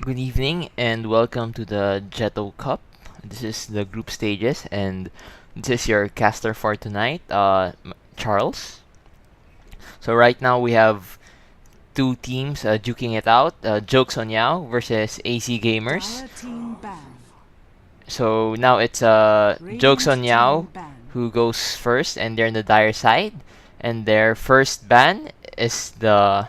Good evening and welcome to the Jeto Cup. This is the group stages and this is your caster for tonight, Charles. So right now we have two teams duking it out, Jokes on Yao versus AC Gamers. So now it's Jokes on Yao who goes first and they're in the dire side. And their first ban is the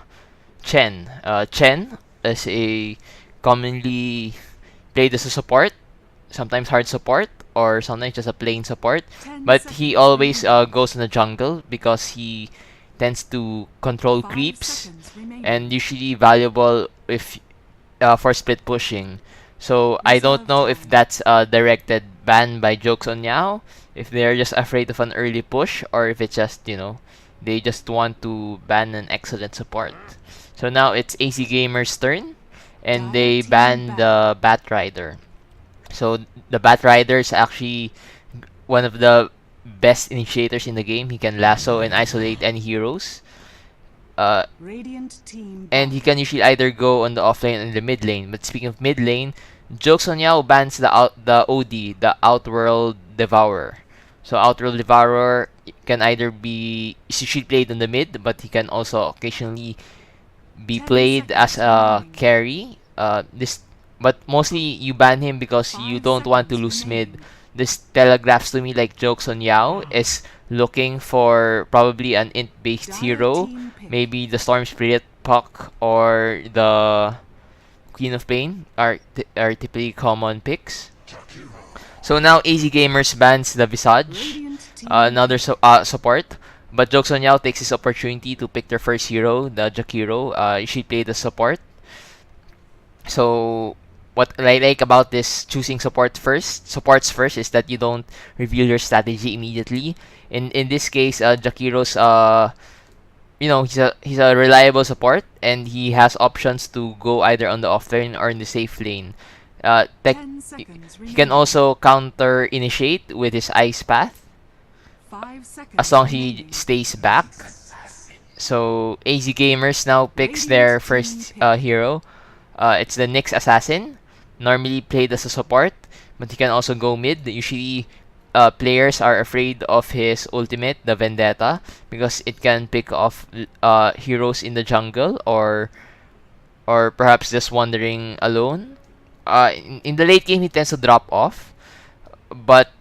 Chen. Chen is a commonly played as a support, sometimes hard support, or sometimes just a plain support. But he always goes in the jungle because he tends to control creeps and usually valuable if for split pushing. So I don't know if that's a directed ban by Jokes on Yao, if they're just afraid of an early push, or if it's just, they just want to ban an excellent support. So now it's AC Gamer's turn, and they ban the Bat Rider. So the Bat Rider is actually one of the best initiators in the game. He can lasso and isolate any heroes. And he can usually either go on the off lane and the mid lane. But speaking of mid lane, Jokes on Yao bans the OD, the Outworld Devourer. So Outworld Devourer can either be usually played in the mid, but he can also occasionally be played as a carry. But mostly you ban him because you don't want to lose mid. This telegraphs to me like Jokes on Yao is looking for probably an int-based hero, maybe the Storm Spirit Puck or the Queen of Pain are typically common picks. So now AZ Gamers bans the Visage, another support. But Jokes on Yao takes this opportunity to pick their first hero, the Jakiro. She played the support. So what I like about this choosing supports first is that you don't reveal your strategy immediately. In this case, Jakiro's he's a reliable support and he has options to go either on the off lane or in the safe lane. He can also counter initiate with his ice path as long as he stays back. So AZ Gamers now picks their first hero. It's the Nyx Assassin, normally played as a support, but he can also go mid. Usually, players are afraid of his ultimate, the Vendetta, because it can pick off heroes in the jungle or perhaps just wandering alone. In the late game, he tends to drop off, but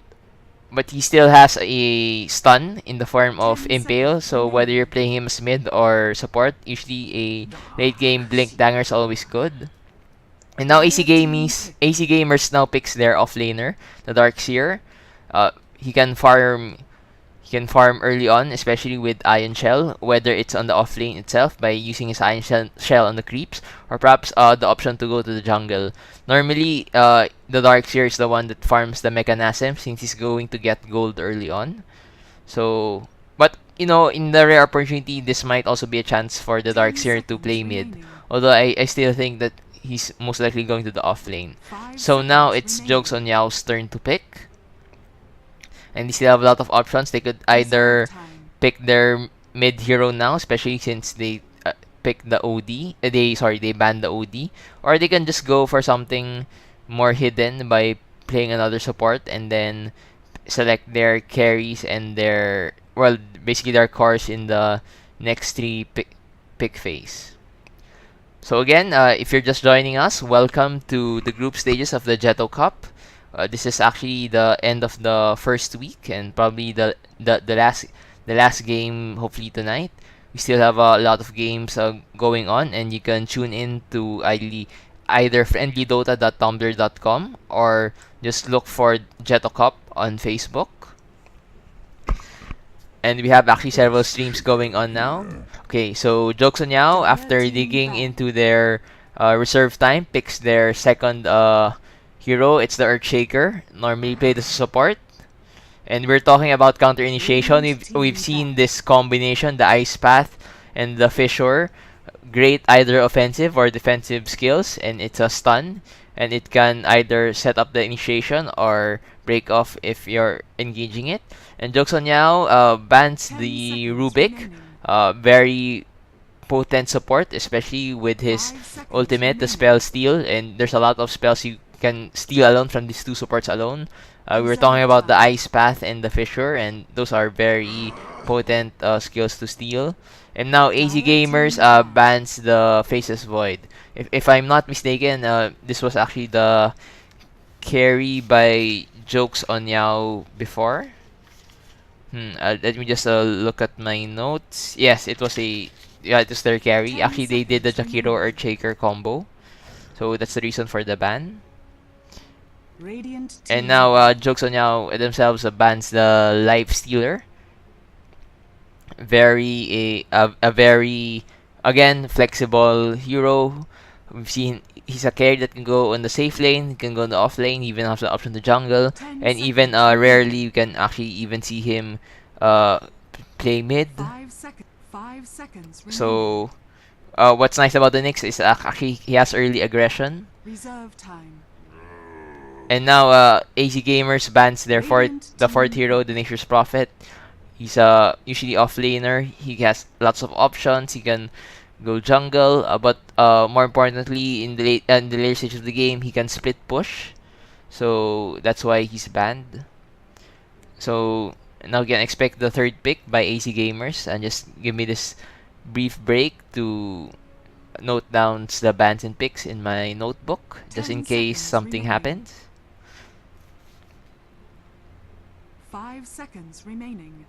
he still has a stun in the form of Impale, so whether you're playing him as mid or support, usually a late game Blink Dagger is always good. And now AC Gamers now picks their offlaner, the Darkseer. He can farm early on, especially with Iron Shell, whether it's on the offlane itself by using his Iron Shell on the creeps, or perhaps the option to go to the jungle. Normally, the Darkseer is the one that farms the Mechanasm since he's going to get gold early on. So, but in the rare opportunity, this might also be a chance for the Darkseer to play mid. Although I still think that he's most likely going to the offlane. So now it's Jokes on Yao's turn to pick. And they still have a lot of options. They could either pick their mid hero now, especially since they pick the OD. They banned the OD, or they can just go for something more hidden by playing another support and then select their carries and basically their cores in the next three pick phase. So again, if you're just joining us, welcome to the group stages of the Jeto Cup. This is actually the end of the first week and probably the last game hopefully tonight. We still have a lot of games going on, and you can tune in to either friendlydota.tumblr.com or just look for Jeto Cup on Facebook. And we have actually several streams going on now. Okay, so Jokes on Yao, after digging into their reserve time, picks their second hero. It's the Earthshaker, normally played as a support. And we're talking about counter initiation. We've seen this combination, the Ice Path and the Fissure. Great either offensive or defensive skills, and it's a stun. And it can either set up the initiation or break off if you're engaging it. And Jokes on Yao bans the Rubik. Very potent support, especially with his ultimate, the spell steal, and there's a lot of spells you can steal alone from these two supports alone. We were talking about the Ice Path and the Fissure, and those are very potent skills to steal. And now AZ Gamers bans the Faceless Void. If I'm not mistaken, this was actually the carry by Jokes on Yao before. Let me just look at my notes. Yes, it was it was their carry. Actually, they did the Jakiro or Shaker combo, so that's the reason for the ban. And now Jokes on Yao themselves bans the Life Stealer. A very again flexible hero. We've seen he's a carry that can go on the safe lane, he can go on the off lane, he even has the option to jungle, and even rarely you can actually even see him play mid. 5 seconds So what's nice about the Nyx is actually he has early aggression. Reserve time. And now AZ Gamers bans the fourth hero, the Nature's Prophet. He's usually off laner. He has lots of options. He can go jungle, but more importantly, in the later stage of the game, he can split push. So that's why he's banned. So now you can expect the third pick by AZ Gamers, and just give me this brief break to note down the bans and picks in my notebook, just in case something happens. 5 seconds remaining.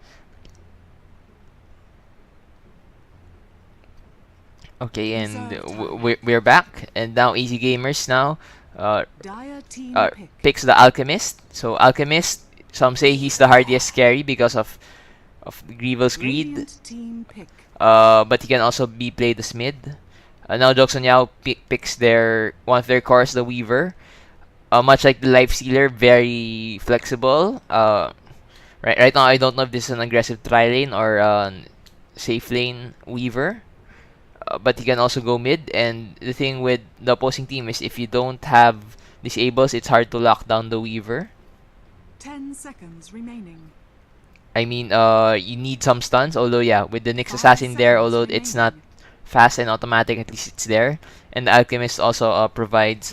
Okay, and we're back, and now AZ Gamers now picks the Alchemist. So Alchemist, some say he's the hardest carry because of Grievous Greed, but he can also be played as mid. Now Jokes on Yao picks one of their cores, the Weaver. Much like the Life Stealer, very flexible. Right now, I don't know if this is an aggressive tri-lane or safe lane Weaver. But he can also go mid, and the thing with the opposing team is if you don't have disables, it's hard to lock down the Weaver. 10 seconds remaining. I mean, you need some stuns, although yeah, with the Nyx Assassin there, although it's not fast and automatic, at least it's there. And the Alchemist also provides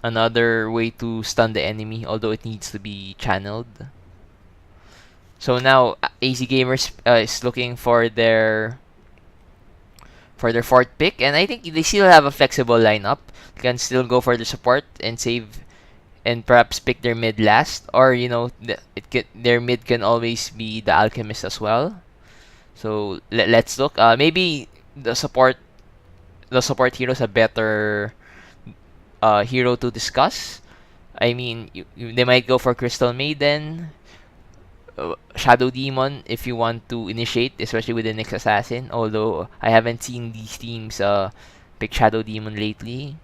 another way to stun the enemy, although it needs to be channeled. So now AZ Gamers is looking for their fourth pick, and I think they still have a flexible lineup. They can still go for the support and save, and perhaps pick their mid last, or their mid can always be the Alchemist as well. So let's look. Maybe the support hero is a better hero to discuss. I mean, they might go for Crystal Maiden, Shadow Demon if you want to initiate, especially with the Nyx Assassin. Although I haven't seen these teams pick Shadow Demon lately.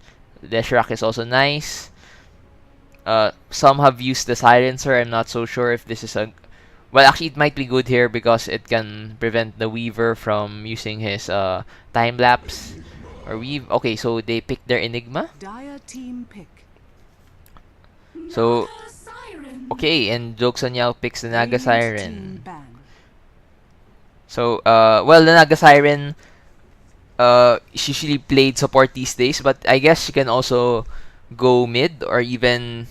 Leshrac is also nice. Some have used the Silencer. I'm not so sure if this is well, actually, it might be good here because it can prevent the Weaver from using his time lapse or weave. Okay, so they picked their Enigma. Dire team pick. So okay, and Jokes on Yao picks the Naga Siren. So well, the Naga Siren she usually played support these days, but I guess she can also go mid or even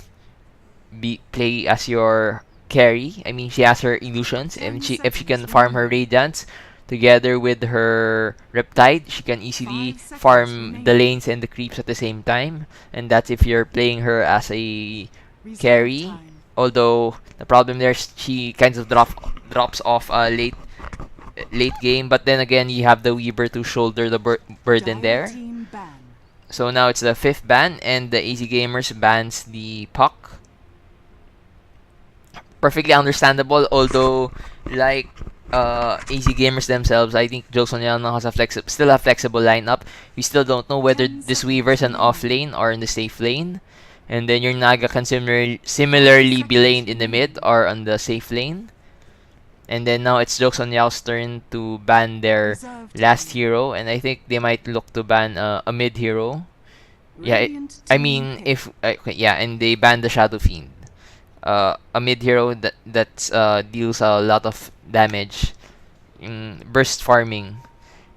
play as your carry. I mean, she has her illusions, and if she can farm her Radiance together with her Riptide, she can easily farm the lanes and the creeps at the same time. And that's if you're playing her as a carry. Although the problem there is she kind of drops off late game, but then again you have the Weaver to shoulder the burden there. So now it's the 5th ban, and the AZ Gamers bans the Puck. Perfectly understandable, although like AZ Gamers themselves, I think Jokes on Yao has still a flexible lineup. We still don't know whether this Weaver is an off lane or in the safe lane. And then your Naga can similarly be laned in the mid or on the safe lane. And then now it's Jokes on Yao's turn to ban their last hero, and I think they might look to ban a mid hero. Yeah, I mean if okay, yeah, and they ban the Shadow Fiend, a mid hero that deals a lot of damage, burst farming,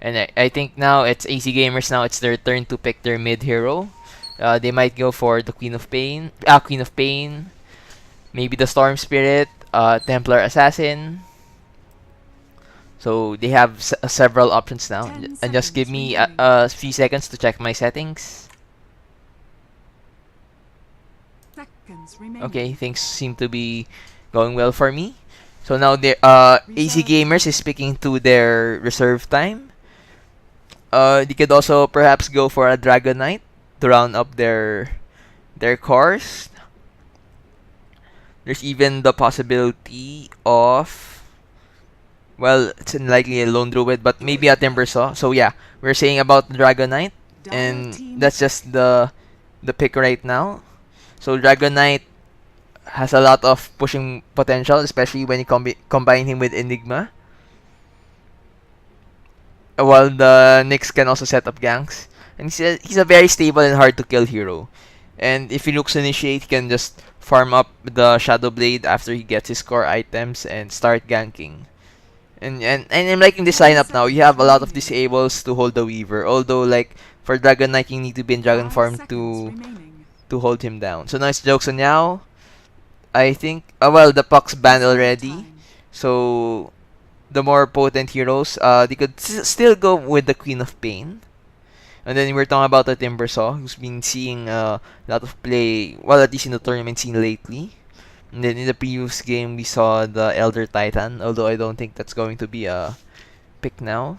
And I think now it's AC Gamers now. It's their turn to pick their mid hero. They might go for the Queen of Pain, maybe the Storm Spirit, Templar Assassin. So they have several options now. And just give me a few seconds to check my settings. Okay, things seem to be going well for me. So now the AC Gamers is picking to their reserve time. They could also perhaps go for a Dragon Knight to round up their cores. There's even the possibility of, well, it's unlikely a Lone Druid, but maybe a Timber Saw. So yeah, we're saying about Dragon Knight, and that's just the pick right now. So Dragon Knight has a lot of pushing potential, especially when you combine him with Enigma. While the Nyx can also set up ganks. And he's a very stable and hard to kill hero. And if he looks initiate, he can just farm up the Shadow Blade after he gets his core items and start ganking. And I'm liking this lineup now. You have a lot of disables to hold the Weaver. Although like for Dragon Knight you need to be in Dragon Farm to hold him down. So nice jokes on Yao. I think well the Puck's banned already. So the more potent heroes, they could still go with the Queen of Pain. And then we're talking about the Timbersaw, who's been seeing a lot of play, well, at least in the tournament scene lately. And then in the previous game, we saw the Elder Titan, although I don't think that's going to be a pick now.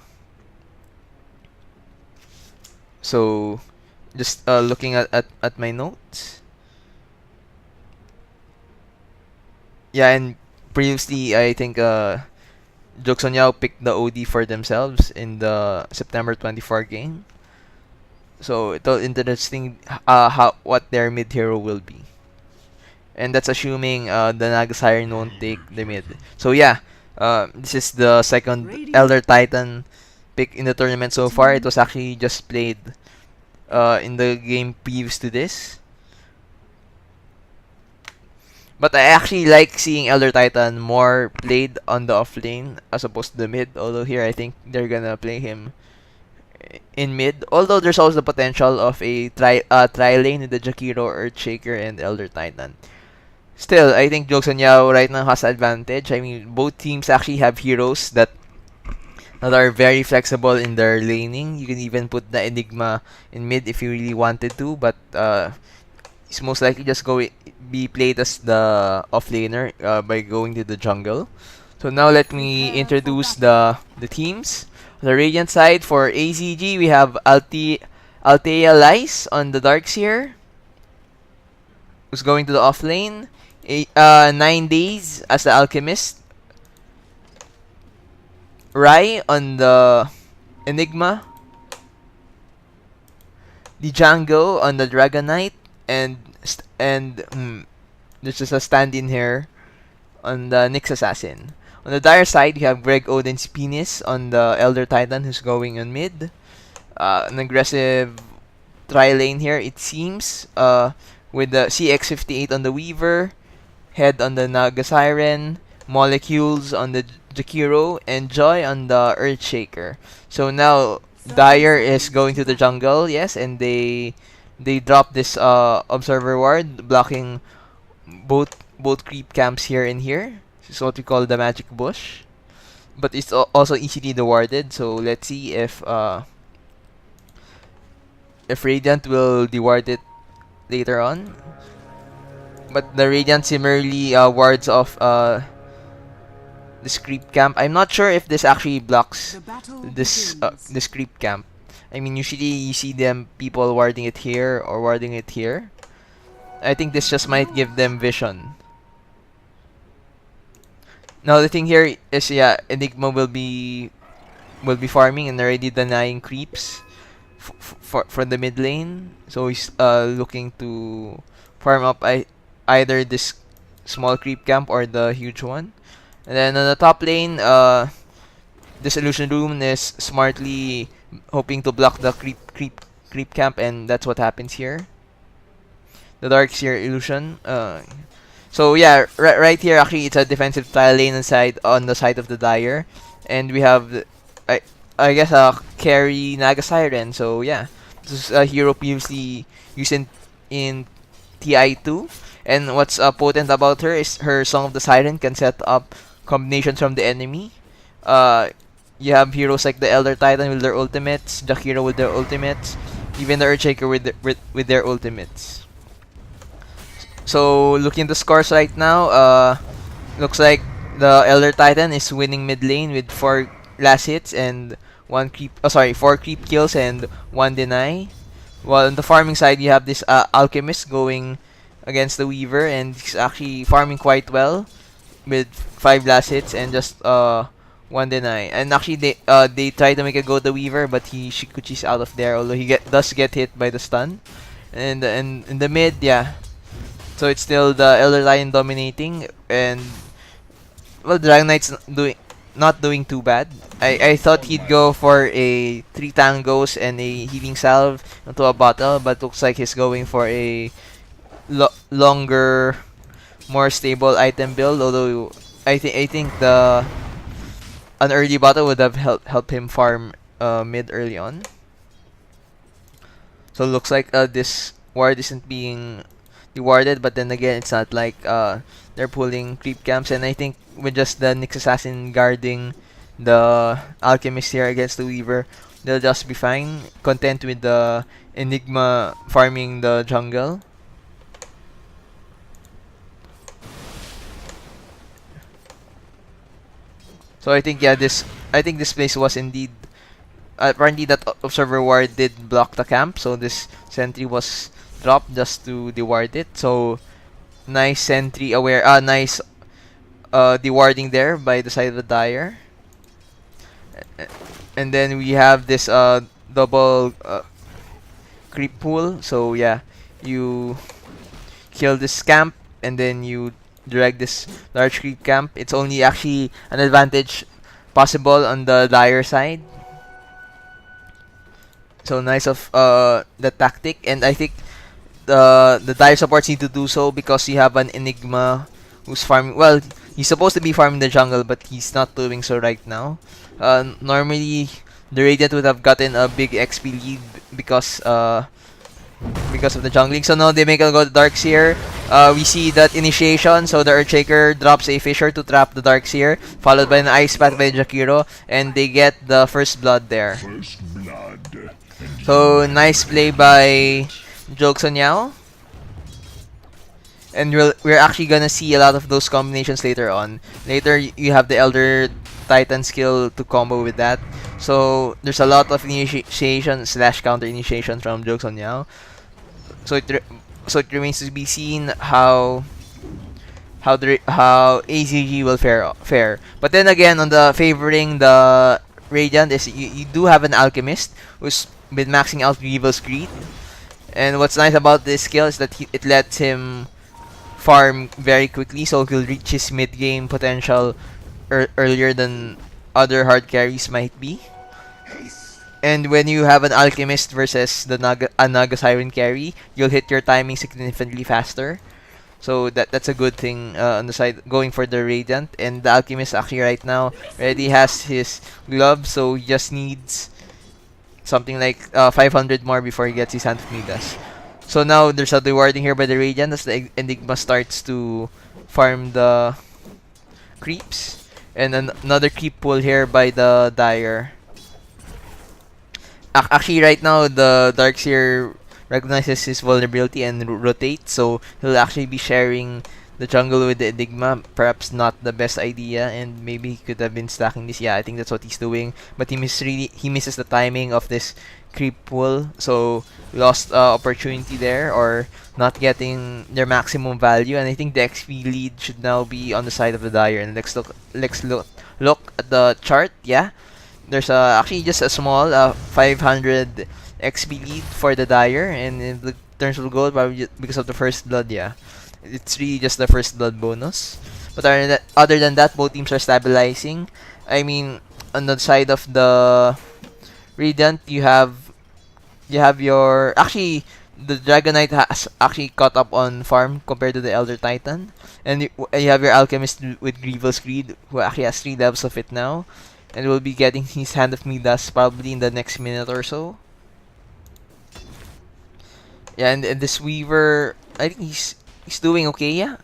So, just looking at my notes. Yeah, and previously, I think Jokes on Yao picked the OD for themselves in the September 24 game. So it's all interesting what their mid hero will be. And that's assuming the Naga Siren won't take the mid. So yeah, this is the second Elder Titan pick in the tournament so far. It was actually just played in the game previous to this. But I actually like seeing Elder Titan more played on the off lane as opposed to the mid. Although here I think they're gonna play him in mid. Although there's also the potential of a tri lane with the Jakiro, Earthshaker, and Elder Titan. Still, I think Jokes on Yao right now has advantage. I mean, both teams actually have heroes that are very flexible in their laning. You can even put the Enigma in mid if you really wanted to, but he's most likely just be played as the offlaner by going to the jungle. So now let me introduce the teams. On the Radiant side for AZG, we have Altea Lice on the Darks here, who's going to the offlane. 9 days as the Alchemist. Rai on the Enigma. Django on the Dragon Knight, and there's just a stand-in here on the Nyx Assassin. On the Dire side, you have Greg Oden's Penis on the Elder Titan, who's going on mid. An aggressive tri-lane here, it seems, with the CX58 on the Weaver, Head on the Naga Siren, Molecules on the Jakiro, and Joy on the Earthshaker. So now Dire is going to the jungle, yes, and they drop this Observer Ward, blocking both creep camps here and here. This is what we call the Magic Bush. But it's also easily dewarded, so let's see if Radiant will deward it later on. But the Radiant similarly wards off this creep camp. I'm not sure if this actually blocks this creep camp. I mean, usually you see people warding it here or warding it here. I think this just might give them vision. Now the thing here is, yeah, Enigma will be farming and already denying creeps for the mid lane. So he's looking to farm up either this small creep camp or the huge one. And then on the top lane, this Illusion Rune is smartly hoping to block the creep camp, and that's what happens here. The Dark's here Illusion. So yeah, right here actually it's a defensive tile lane on the side of the Dire, and we have I guess a carry Naga Siren. So yeah, this is a hero previously used in TI2. And what's potent about her is her Song of the Siren can set up combinations from the enemy. Uh, you have heroes like the Elder Titan with their ultimates, Jakiro with their ultimates, even the Earthshaker with their ultimates. So looking at the scores right now, looks like the Elder Titan is winning mid lane with 4 last hits and 4 creep kills and 1 deny. While on the farming side, you have this Alchemist going against the Weaver, and he's actually farming quite well with 5 last hits and just 1 deny. And actually, they try to make a go at the Weaver, but he Shikuchi's out of there, although he does get hit by the stun. And in the mid, yeah. So it's still the Elder Lion dominating, and well, Dragon Knight's not doing too bad. I thought he'd go for a 3 tangos and a healing salve into a bottle, but looks like he's going for a longer, more stable item build. Although I think an early bottle would have helped him farm mid early on. So looks like this ward isn't being rewarded, but then again, it's not like they're pulling creep camps, and I think with just the Nyx Assassin guarding the Alchemist here against the Weaver, they'll just be fine, content with the Enigma farming the jungle. So I think this place was indeed apparently that observer ward did block the camp, so this sentry was dropped just to deward it. So nice sentry aware, nice dewarding there by the side of the Dire. And then we have this double creep pool. So yeah, you kill this camp and then you drag this large creep camp. It's only actually an advantage possible on the Dire side. So nice of the tactic, and I think the Dire supports need to do so because you have an Enigma who's farming. Well, he's supposed to be farming the jungle, but he's not doing so right now. Normally, the Radiant would have gotten a big XP lead because of the jungling. So now they make a go to Darkseer. We see that initiation, so the Earthshaker drops a Fissure to trap the Darkseer, followed by an Ice Path by Jakiro, and they get the first blood there. So nice play by Jokesonyao. And we're actually gonna see a lot of those combinations later on. Later, you have the Elder Titan skill to combo with that. So there's a lot of initiation / counter initiation from Jokesonyao. So it remains to be seen how AZG will fare. But then again, on the favoring the Radiant is you do have an Alchemist who's been maxing out Grievous Greed. And what's nice about this skill is that it lets him farm very quickly, so he'll reach his mid-game potential earlier than other hard carries might be. And when you have an Alchemist versus the Naga Siren carry, you'll hit your timing significantly faster. So that's a good thing on the side going for the Radiant. And the Alchemist actually right now already has his glove, so he just needs something like 500 more before he gets his Hand of Midas. So now there's a rewarding here by the Radiant as the Enigma starts to farm the creeps. And another creep pull here by the Dire. Actually, right now, the Darkseer recognizes his vulnerability and rotates, so he'll actually be sharing the jungle with the Enigma. Perhaps not the best idea, and maybe he could have been stacking this. Yeah, I think that's what he's doing. But he misses the timing of this creep pull, so lost opportunity there, or not getting their maximum value. And I think the XP lead should now be on the side of the Dire. And let's look at the chart. Yeah. There's actually just a small 500 XP lead for the Dire, and in terms of gold, probably because of the first blood, yeah. It's really just the first blood bonus. But other than that, both teams are stabilizing. I mean, on the side of the Radiant, you have your... Actually, the Dragon Knight has actually caught up on farm compared to the Elder Titan. And you have your Alchemist with Grievous Greed, who actually has 3 levels of it now. and will be getting his Hand of Midas probably in the next minute or so. Yeah, and this Weaver, I think he's doing okay. Yeah,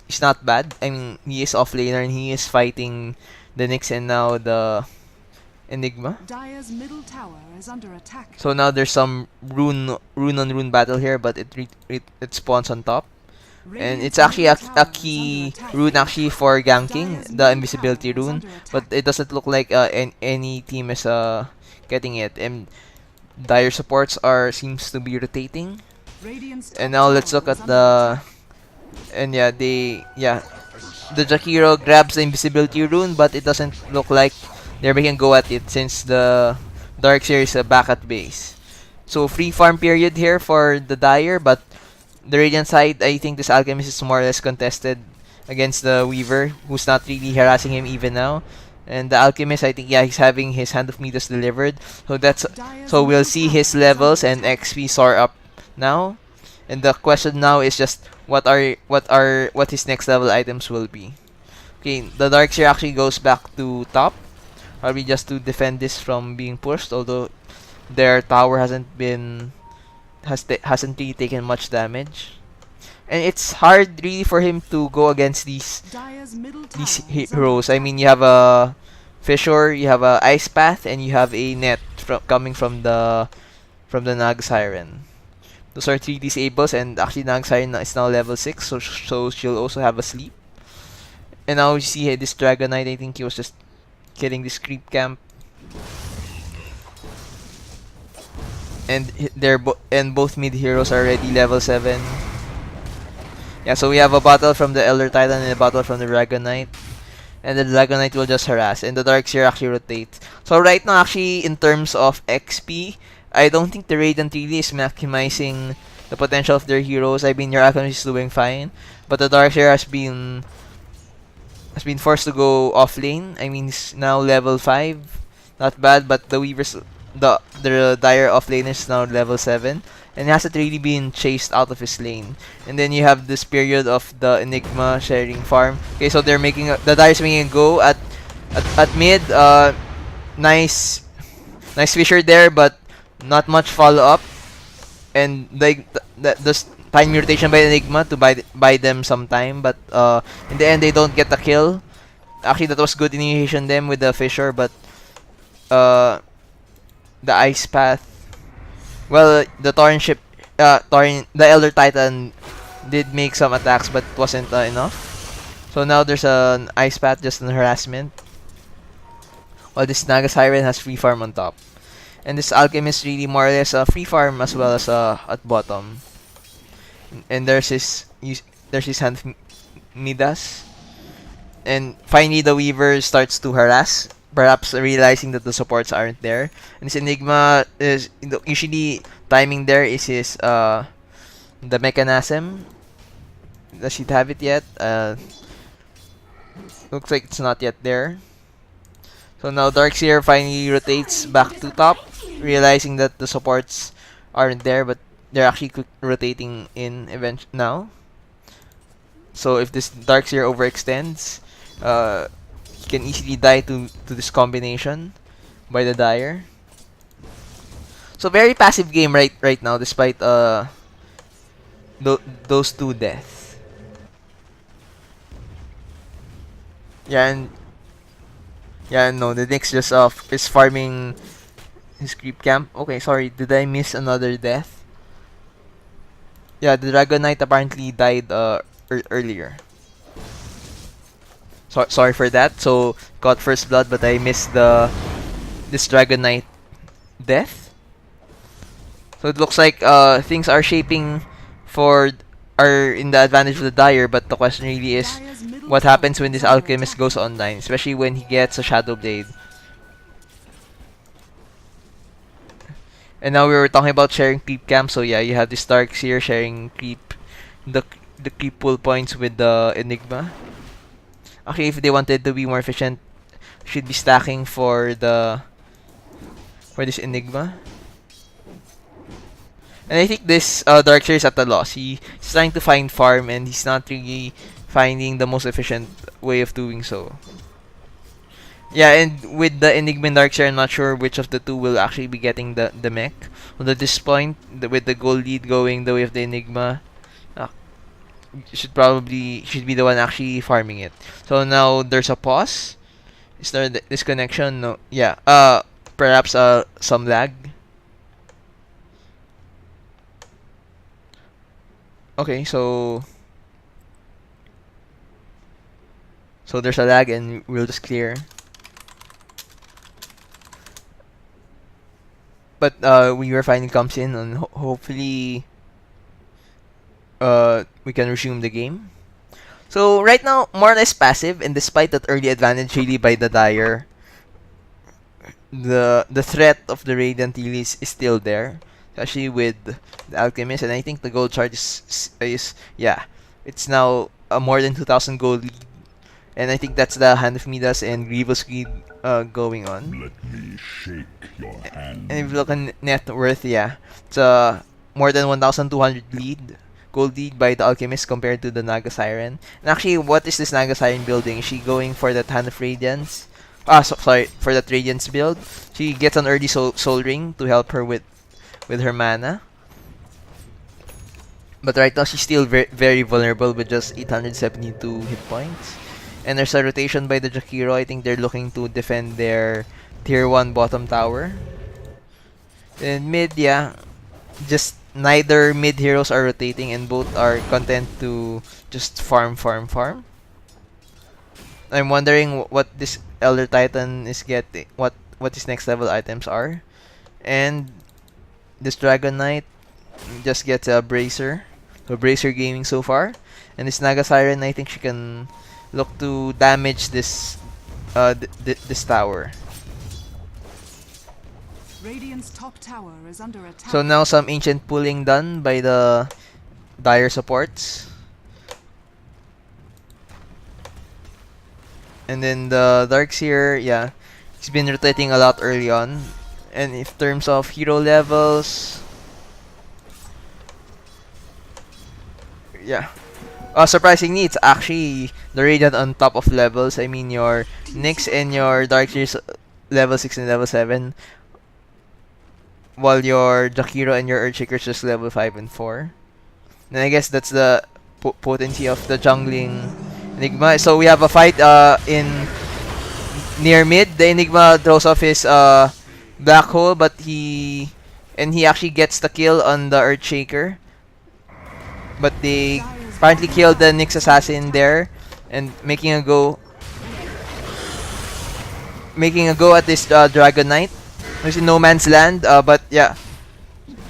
he's not bad. I mean, he is off laner and he is fighting the Nyx and now the Enigma. Dire's middle tower is under attack. So now there's some rune on rune battle here, but it spawns on top. And it's actually a key rune actually for ganking, the invisibility rune, but it doesn't look like any team is getting it. And dire supports seems to be rotating. And now let's look at the the Jakiro grabs the invisibility rune, but it doesn't look like they're making go at it since the Darkseer is back at base. So free farm period here for the Dire, but the Radiant side, I think this Alchemist is more or less contested against the Weaver, who's not really harassing him even now. And the Alchemist, I think, yeah, he's having his Hand of Midas delivered. So we'll see his levels and XP soar up now. And the question now is just what his next level items will be. Okay, the Darkseer actually goes back to top, probably just to defend this from being pushed. Although their tower hasn't really taken much damage, and it's hard really for him to go against these heroes. I mean, you have a Fissure, you have a Ice Path, and you have a Net coming from the Nag Siren. Those are 3 disables, and actually Nag Siren is now level 6, so she'll also have a sleep. And now you see this Dragon Knight, I think he was just killing this creep camp. And both mid heroes are already level 7. Yeah, so we have a battle from the Elder Titan and a battle from the Dragon Knight. And the Dragon Knight will just harass, and the Darkseer actually rotates. So right now, actually, in terms of XP, I don't think the Radiant really is maximizing the potential of their heroes. I mean, your Alchemist is doing fine, but the Darkseer has been forced to go off lane. I mean, he's now level 5, not bad, but the Weaver's the Dire offlaner is now level 7 and hasn't really been chased out of his lane. And then you have this period of the Enigma sharing farm. Okay, so they're making the Dire's making a go at mid. Nice Fissure there, but not much follow up. And like the time rotation by Enigma to buy them some time, but in the end they don't get the kill. Actually, that was good initiation them with the Fissure, but the Ice Path. Well, the the Elder Titan did make some attacks, but it wasn't enough. So now there's an Ice Path, just an harassment. While this Naga Siren has free farm on top. And this Alchemist really more or less free farm as well as at bottom. And there's his Hand of Midas. And finally the Weaver starts to harass, perhaps realizing that the supports aren't there. And this Enigma is usually timing there is his the Mechanism. Does she have it yet? Looks like it's not yet there. So now Darkseer finally rotates back to top, realizing that the supports aren't there, but they're actually rotating in now. So if this Darkseer overextends, he can easily die to this combination by the Dire. So very passive game right now, despite those two deaths. Yeah, no, the Nyx just is farming his creep camp. Okay, sorry, did I miss another death? Yeah, the Dragon Knight apparently died earlier. Sorry for that. So got first blood, but I missed this Dragon Knight death. So it looks like things are shaping are in the advantage of the Dire, but the question really is what happens when this Alchemist goes online, especially when he gets a Shadow Blade. And now we were talking about sharing creep camp, so yeah, you have this Darkseer sharing the creep pull points with the Enigma. Actually, if they wanted to be more efficient, should be stacking for this Enigma. And I think this Darkseer is at a loss. He's trying to find farm and he's not really finding the most efficient way of doing so. Yeah, and with the Enigma and Darkseer, I'm not sure which of the two will actually be getting the mech. Although at this point, with the gold lead going the way of the Enigma, uh, should be the one actually farming it. So now there's a pause. Is there disconnection? No. Yeah. Perhaps some lag. Okay, so there's a lag and we'll just clear. But we finally comes in and hopefully we can resume the game. So right now, more or less passive, and despite that early advantage really by the Dire, the threat of the Radiant really is still there, especially with the Alchemist, and I think the gold chart is yeah, it's now a more than 2,000 gold lead, and I think that's the Hand of Midas and Grievous Greed going on. Let me shake your hand. And if you look at net worth, yeah, it's more than 1,200 gold lead by the Alchemist compared to the Naga Siren. And actually, what is this Naga Siren building? Is she going for that Hand of Radiance? Sorry, for that Radiance build. She gets an early soul Ring to help her with her mana. But right now, she's still very vulnerable with just 872 hit points. And there's a rotation by the Jakiro. I think they're looking to defend their tier 1 bottom tower. And mid, yeah, just neither mid heroes are rotating and both are content to just farm. I'm wondering what this Elder Titan is getting, what his next level items are. And this Dragon Knight just gets a Bracer. So Bracer Gaming so far. And this Naga Siren, I think she can look to damage this this tower. Radiant's top tower is under attack. So now some ancient pulling done by the Dire supports. And then the Darkseer, yeah, he's been rotating a lot early on. And in terms of hero levels, yeah. Surprisingly, it's actually the Radiant on top of levels. I mean, your Nyx and your Darkseer's level 6 and level 7. While your Jakiro and your Earthshaker's just level 5 and 4. And I guess that's the potency of the jungling Enigma. So we have a fight in near mid. The Enigma throws off his black hole, but he actually gets the kill on the Earthshaker. But they apparently killed the Nyx assassin there and making a go at this Dragon Knight. There's in no man's land, but yeah.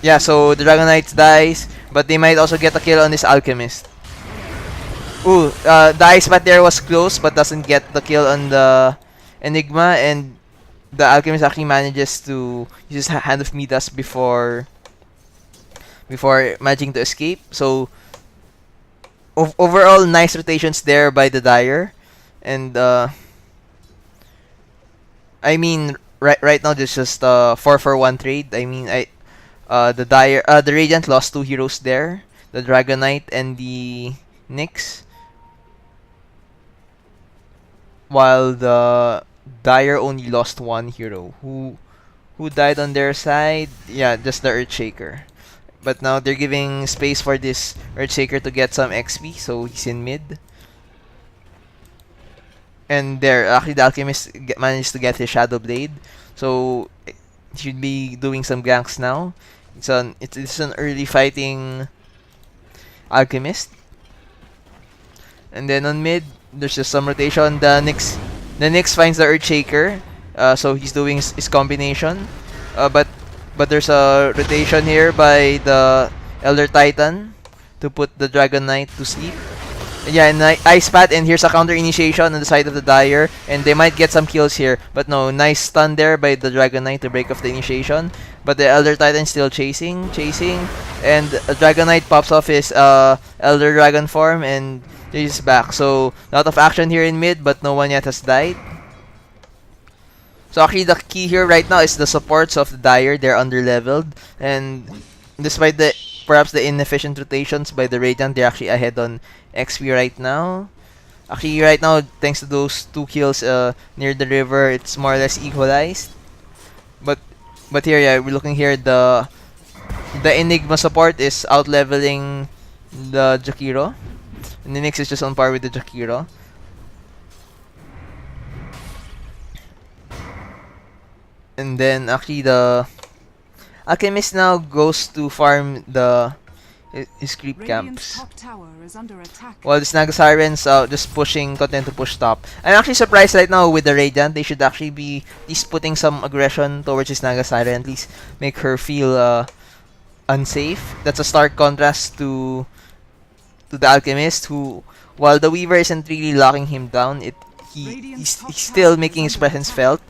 Yeah, so the Dragon Knight dies, but they might also get a kill on this Alchemist. Ooh, the Ice Path there was close, but doesn't get the kill on the Enigma, and the Alchemist actually manages to use his Hand of Midas before managing to escape. So, overall, nice rotations there by the Dire, and I mean, right now there's just 4-for-1 trade. I mean, the Radiant lost 2 heroes there, the Dragon Knight and the Nyx, while the Dire only lost 1 hero. Who died on their side? Yeah, just the Earthshaker. But now they're giving space for this Earthshaker to get some XP, so he's in mid. And there, actually the Alchemist managed to get his Shadow Blade, so he should be doing some ganks now. It's an early fighting Alchemist. And then on mid, there's just some rotation. The Nyx finds the Earthshaker, so he's doing his combination. But there's a rotation here by the Elder Titan to put the Dragon Knight to sleep. Yeah, and Ice Path, and here's a counter initiation on the side of the Dire, and they might get some kills here. But no, nice stun there by the Dragon Knight to break off the initiation. But the Elder Titan still chasing, and the Dragon Knight pops off his Elder Dragon form, and he's back. So, a lot of action here in mid, but no one yet has died. So actually, the key here right now is the supports of the Dire. They're under-leveled, and despite perhaps the inefficient rotations by the Radiant, they're actually ahead on XP right now. Actually, right now, thanks to those 2 kills near the river, it's more or less equalized. But here, yeah, we're looking here. The Enigma support is out leveling the Jakiro, and the Nyx is just on par with the Jakiro. And then actually the Alchemist now goes to farm his creep Radiant's camps. top tower is under attack. While the Snag Sirens just pushing, content to push top. I'm actually surprised right now with the Radiant. They should actually be at least putting some aggression towards his Snag Siren, at least make her feel unsafe. That's a stark contrast to the Alchemist, who, while the Weaver isn't really locking him down, he's still making his presence felt.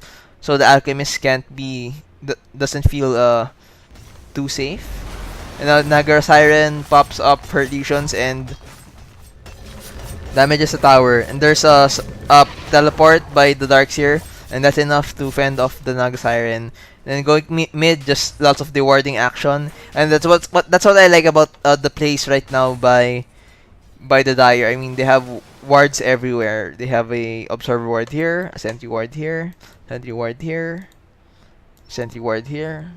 So the Alchemist doesn't feel too safe. And now Nagar Siren pops up her lesions and damages the tower. And there's a teleport by the Darkseer, and that's enough to fend off the Naga Siren. Then going mid, just lots of dewarding action, and that's what I like about the plays right now by the Dire. I mean, they have wards everywhere. They have a observer ward here, a sentry ward here, sentry ward here, sentry ward here.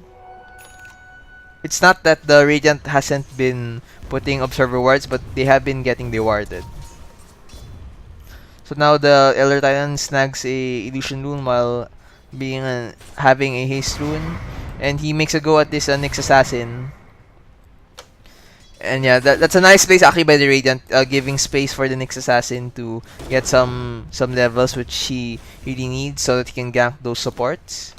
It's not that the Radiant hasn't been putting observer wards, but they have been getting dewarded. So now the Elder Titan snags a illusion rune while having a haste rune, and he makes a go at this Nyx assassin. And yeah, that's a nice place actually by the Radiant, giving space for the Nyx assassin to get some levels which he really needs so that he can gank those supports.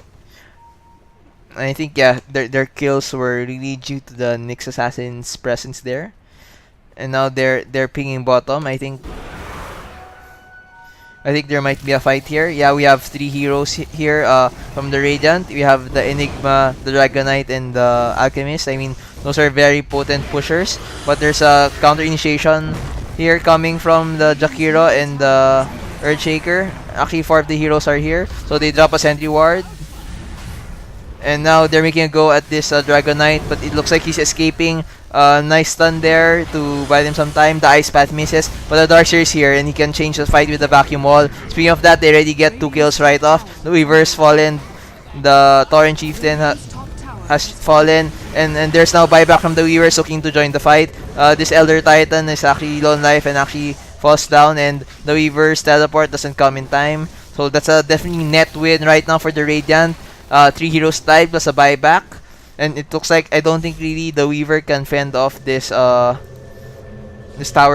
And I think, yeah, their kills were really due to the Nyx assassin's presence there. And now they're pinging bottom. I think there might be a fight here. Yeah, we have 3 heroes here from the Radiant. We have the Enigma, the Dragonite, and the Alchemist. I mean, those are very potent pushers. But there's a counter initiation here coming from the Jakiro and the Earthshaker. Actually, 4 of the heroes are here. So they drop a sentry ward. And now they're making a go at this Dragonite, but it looks like he's escaping. Nice stun there to buy them some time. The Ice Path misses, but the Darkseer is here and he can change the fight with the Vacuum Wall. Speaking of that, they already get 2 kills right off. The Weaver's fallen. The Torrent Chieftain has fallen. And there's now buyback from the Weavers looking to join the fight. This Elder Titan is actually low on life and actually falls down, and the Weaver's teleport doesn't come in time. So that's a definitely net win right now for the Radiant. 3 heroes died plus a buyback, and it looks like I don't think really the Weaver can fend off this tower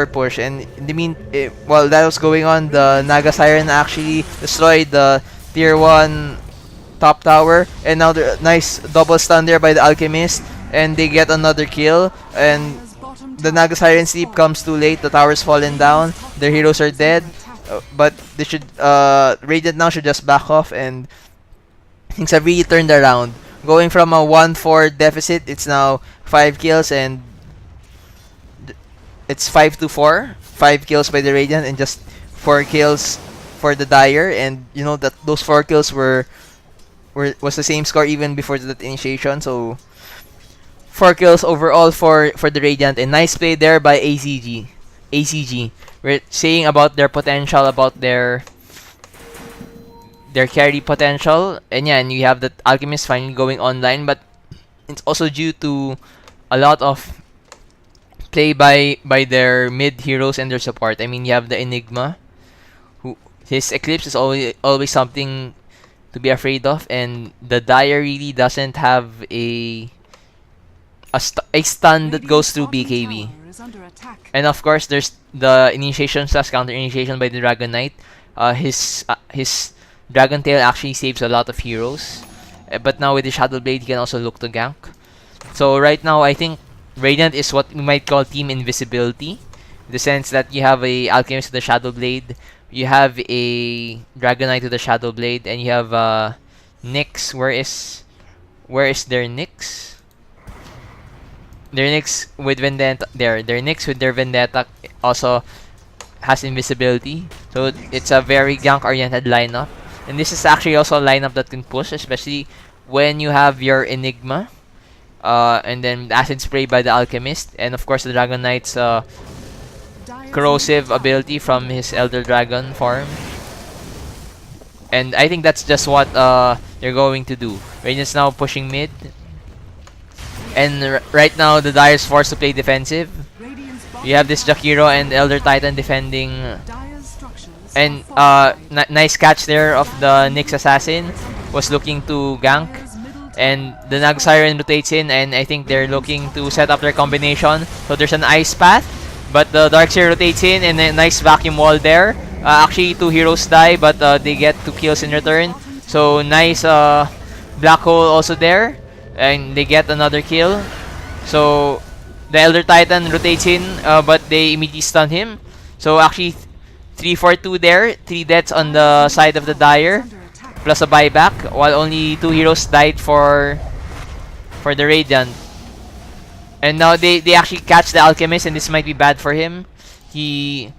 push. And in the while that was going on, the Naga Siren actually destroyed the tier 1 top tower, and now the nice double stun there by the Alchemist, and they get another kill. And the Naga Siren sleep comes too late. The tower's fallen down. Their heroes are dead, but they should Radiant now should just back off, and things have really turned around. Going from a 1-4 deficit, it's now 5 kills, and it's 5-4. 5 kills by the Radiant and just 4 kills for the Dire. And you know that those 4 kills was the same score even before that initiation. So 4 kills overall for the Radiant, and nice play there by AZG. AZG. We're saying about their potential, about their carry potential, and yeah, and you have the Alchemist finally going online, but it's also due to a lot of play by their mid heroes and their support. I mean, you have the Enigma, who his Eclipse is always something to be afraid of, and the Dire really doesn't have a stun that goes through BKB. And of course, there's the initiation / counter initiation by the Dragonite. His Dragon Tail actually saves a lot of heroes, but now with the Shadow Blade, he can also look to gank. So right now, I think Radiant is what we might call team invisibility, in the sense that you have a Alchemist with the Shadow Blade, you have a Dragonite with the Shadow Blade, and you have Nyx. Where is their Nyx? Their Nyx with Vendetta there. Their Nyx with their Vendetta also has invisibility, so it's a very gank-oriented lineup. And this is actually also a lineup that can push, especially when you have your Enigma, and then Acid Spray by the Alchemist, and of course the Dragon Knight's corrosive ability from his Elder Dragon farm. And I think that's just what they're going to do. Radiant's now pushing mid. And right now the Dire's forced to play defensive. You have this Jakiro and Elder Titan defending. And nice catch there of the Nyx Assassin. Was looking to gank. And the Nag Siren rotates in, and I think they're looking to set up their combination. So there's an Ice Path, but the Darkseer rotates in, and a nice vacuum wall there. Actually, 2 heroes die, but they get 2 kills in return. So nice Black Hole also there, and they get another kill. So the Elder Titan rotates in, but they immediately stun him. So actually, 3-4-2 there, 3 deaths on the side of the Dire. Plus a buyback, while only 2 heroes died for the Radiant. And now they actually catch the Alchemist, and this might be bad for him. He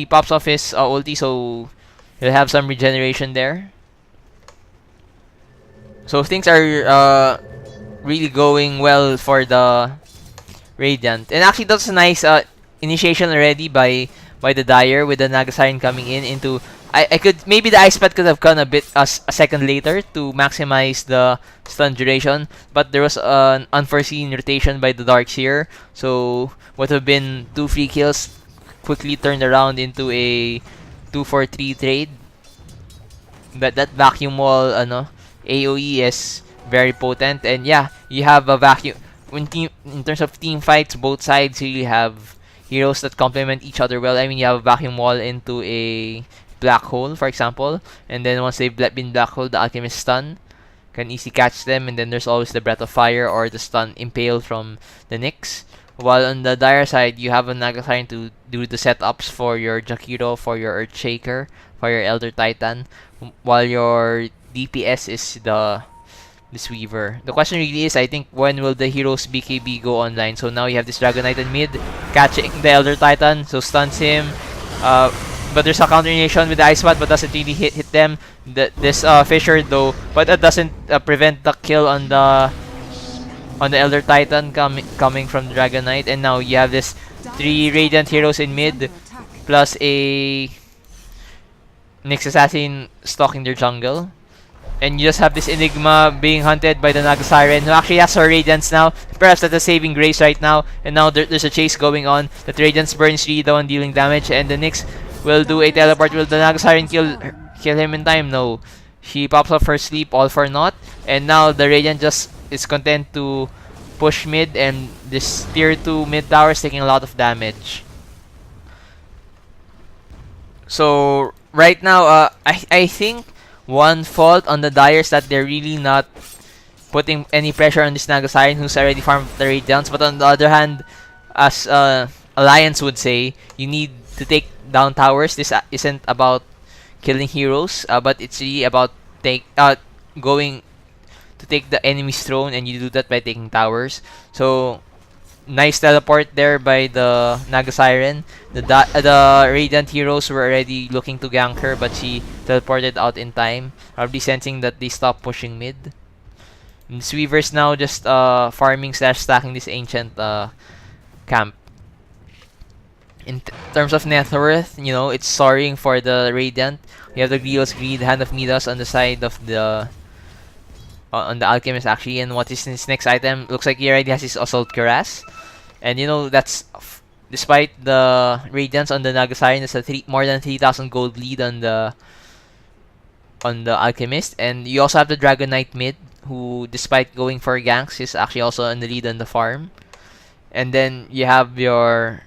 pops off his ulti, so he'll have some regeneration there. So things are really going well for the Radiant. And actually that's a nice initiation already by the Dire, with the Nagasiren coming in into... I could, maybe the Ice Path could have gone a second later to maximize the stun duration, but there was an unforeseen rotation by the Darkseer, so what have been 2 free kills quickly turned around into a 2-4-3 trade. But that vacuum wall AoE is very potent, and yeah, you have a vacuum in terms of team fights. Both sides really have heroes that complement each other well. I mean, you have a vacuum wall into a Black Hole, for example, and then once they've been Black Hole, the Alchemist stun can easily catch them, and then there's always the Breath of Fire or the stun impale from the Nyx. While on the Dire side, you have a Nagasiren to do the setups for your Jakiro, for your Earthshaker, for your Elder Titan, while your DPS is this Weaver. The question really is, I think, when will the heroes BKB go online? So now you have this Dragon Knight in mid, catching the Elder Titan, so stuns him. But there's a counter-nation with the Ice Path, but doesn't really hit them. This Fissure though, but that doesn't prevent the kill on the Elder Titan coming from the Dragon Knight. And now you have this 3 Radiant heroes in mid, plus a Nyx Assassin stalking their jungle. And you just have this Enigma being hunted by the Nagasiren, who actually has her Radiance now. Perhaps that's a saving grace right now. And now there's a chase going on. The Radiance burns 3 down, dealing damage, and the Nyx will do a teleport. Will the Nagasiren kill him in time? No. She pops off her sleep, all for naught. And now the Radiant just is content to push mid, and this tier 2 mid tower is taking a lot of damage. So right now, I think one fault on the Dire is that they're really not putting any pressure on this Nagasiren, who's already farmed the Radiants. But on the other hand, as Alliance would say, you need to take down towers. This isn't about killing heroes, but it's really about going to take the enemy's throne, and you do that by taking towers. So nice teleport there by the Nagasiren. The Radiant heroes were already looking to gank her, but she teleported out in time, probably sensing that they stopped pushing mid. And this Weaver's now just farming / stacking this ancient camp. In terms of net worth, it's soaring for the Radiant. You have the Griel's Greed, Hand of Midas on the side of the on the Alchemist actually, and what is his next item? Looks like he already has his Assault Cuirass. And that's despite the Radiance on the Nagasiren, it's a more than 3,000 gold lead on the Alchemist. And you also have the Dragon Knight mid, who despite going for ganks is actually also in the lead on the farm. And then you have your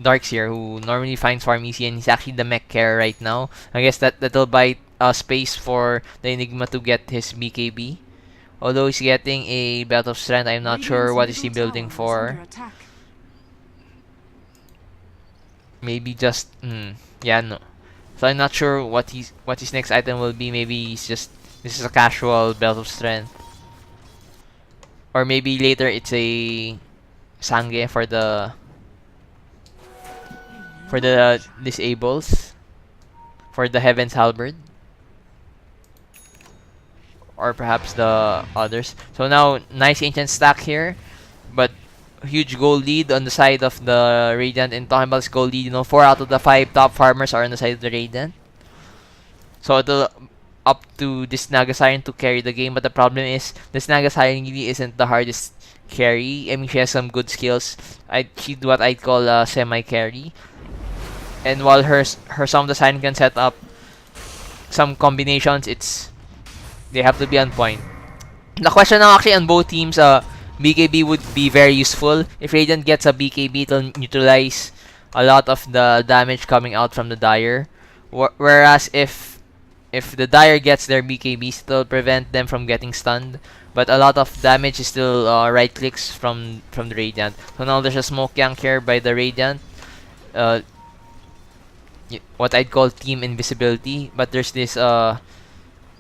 Darkseer, who normally finds farm easy, and he's actually the mech carrier right now. I guess that'll buy space for the Enigma to get his BKB. Although he's getting a Belt of Strength, I'm not sure what is he building for. Maybe just yeah, no. So I'm not sure what his next item will be. Maybe he's just, this is a casual Belt of Strength, or maybe later it's a Sange for the disables, for the Heaven's Halberd, or perhaps the others. So now nice ancient stack here, but huge gold lead on the side of the Radiant. And talking about this gold lead, 4 out of the 5 top farmers are on the side of the Radiant. So it'll up to this Nagasiren to carry the game. But the problem is, this Nagasiren really isn't the hardest carry. I mean, she has some good skills. She's what I'd call a semi-carry. And while her Song of the Siren can set up some combinations, they have to be on point. The question now actually on both teams, BKB would be very useful. If Radiant gets a BKB, it'll neutralize a lot of the damage coming out from the Dire. Whereas if the Dire gets their BKBs, it'll prevent them from getting stunned. But a lot of damage is still right clicks from the Radiant. So now there's a smoke gank here by the Radiant. What I'd call team invisibility. But there's this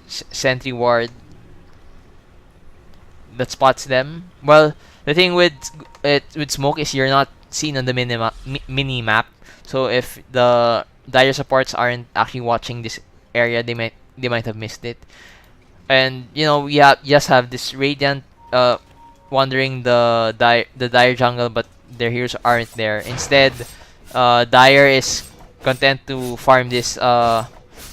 sentry ward that spots them. Well, the thing with smoke is you're not seen on the mini map. So if the Dire supports aren't actually watching this area, they might have missed it. And we just have this Radiant wandering the Dire jungle, but their heroes aren't there. Instead, Dire is content to farm this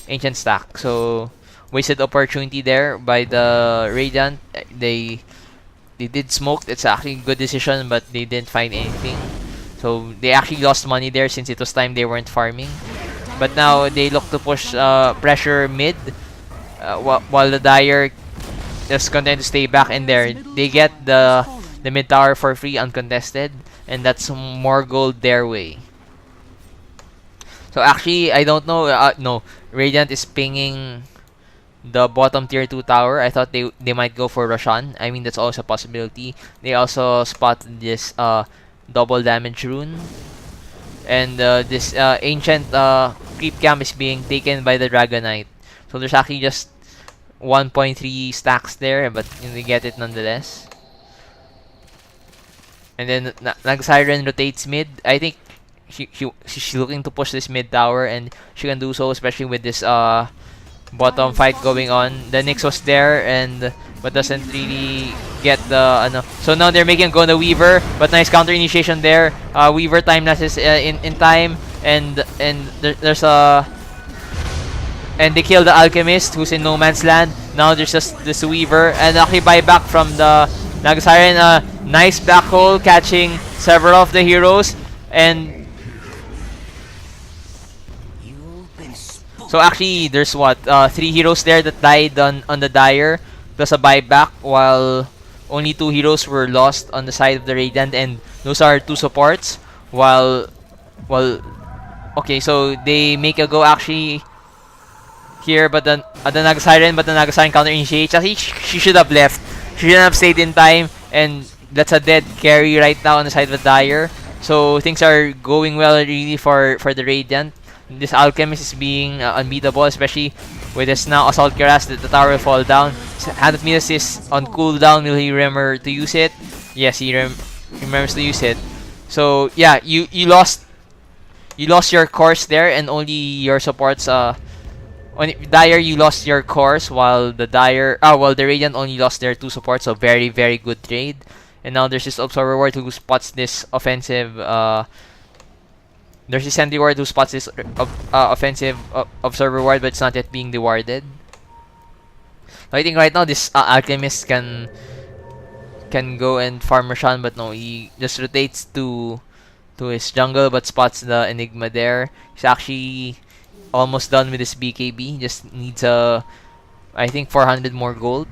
ancient stack. So wasted opportunity there by the Radiant. They did smoke. It's actually a good decision, but they didn't find anything. So they actually lost money there since it was time they weren't farming. But now they look to push pressure mid, while the Dire is content to stay back in there. They get the mid tower for free, uncontested, and that's more gold their way. So actually, I don't know. No, Radiant is pinging the bottom tier 2 tower. I thought they might go for Roshan. I mean, that's also a possibility. They also spotted this double damage rune. And this ancient creep camp is being taken by the Dragonite. So there's actually just 1.3 stacks there, but they get it nonetheless. And then Nagasiren rotates mid. I think she's looking to push this mid tower, and she can do so, especially with this bottom fight going on. The Nyx was there, but doesn't really get the So now they're making a go on the Weaver, but nice counter initiation there. Weaver timeless in time, and there's a and they kill the Alchemist who's in no man's land. Now there's just this Weaver, and actually buyback from the Nagasiren. Nice black hole catching several of the heroes, and so actually there's 3 heroes there that died on the Dire, plus a buyback, while only 2 heroes were lost on the side of the Radiant, and those are 2 supports. Okay, so they make a go actually here, but the Nagasiren counter initiates. She should have left. She shouldn't have stayed in time, and that's a dead carry right now on the side of the Dire. So things are going well really for the Radiant. This Alchemist is being unbeatable, especially with this now Assault Cuirass that the tower will fall down. Hand of Midas is on cooldown. Will he remember to use it? Yes, he remembers to use it. So yeah, you lost your cores there, and only your supports. On Dire you lost your cores, while the Radiant only lost their 2 supports. So very very good trade. And now there's this Observer Ward who spots this offensive. There's this Sentry Ward who spots this offensive Observer Ward, but it's not yet being rewarded. So I think right now this Alchemist can go and farm Roshan, but no, he just rotates to his jungle, but spots the Enigma there. He's actually almost done with his BKB. Just needs I think 400 more gold.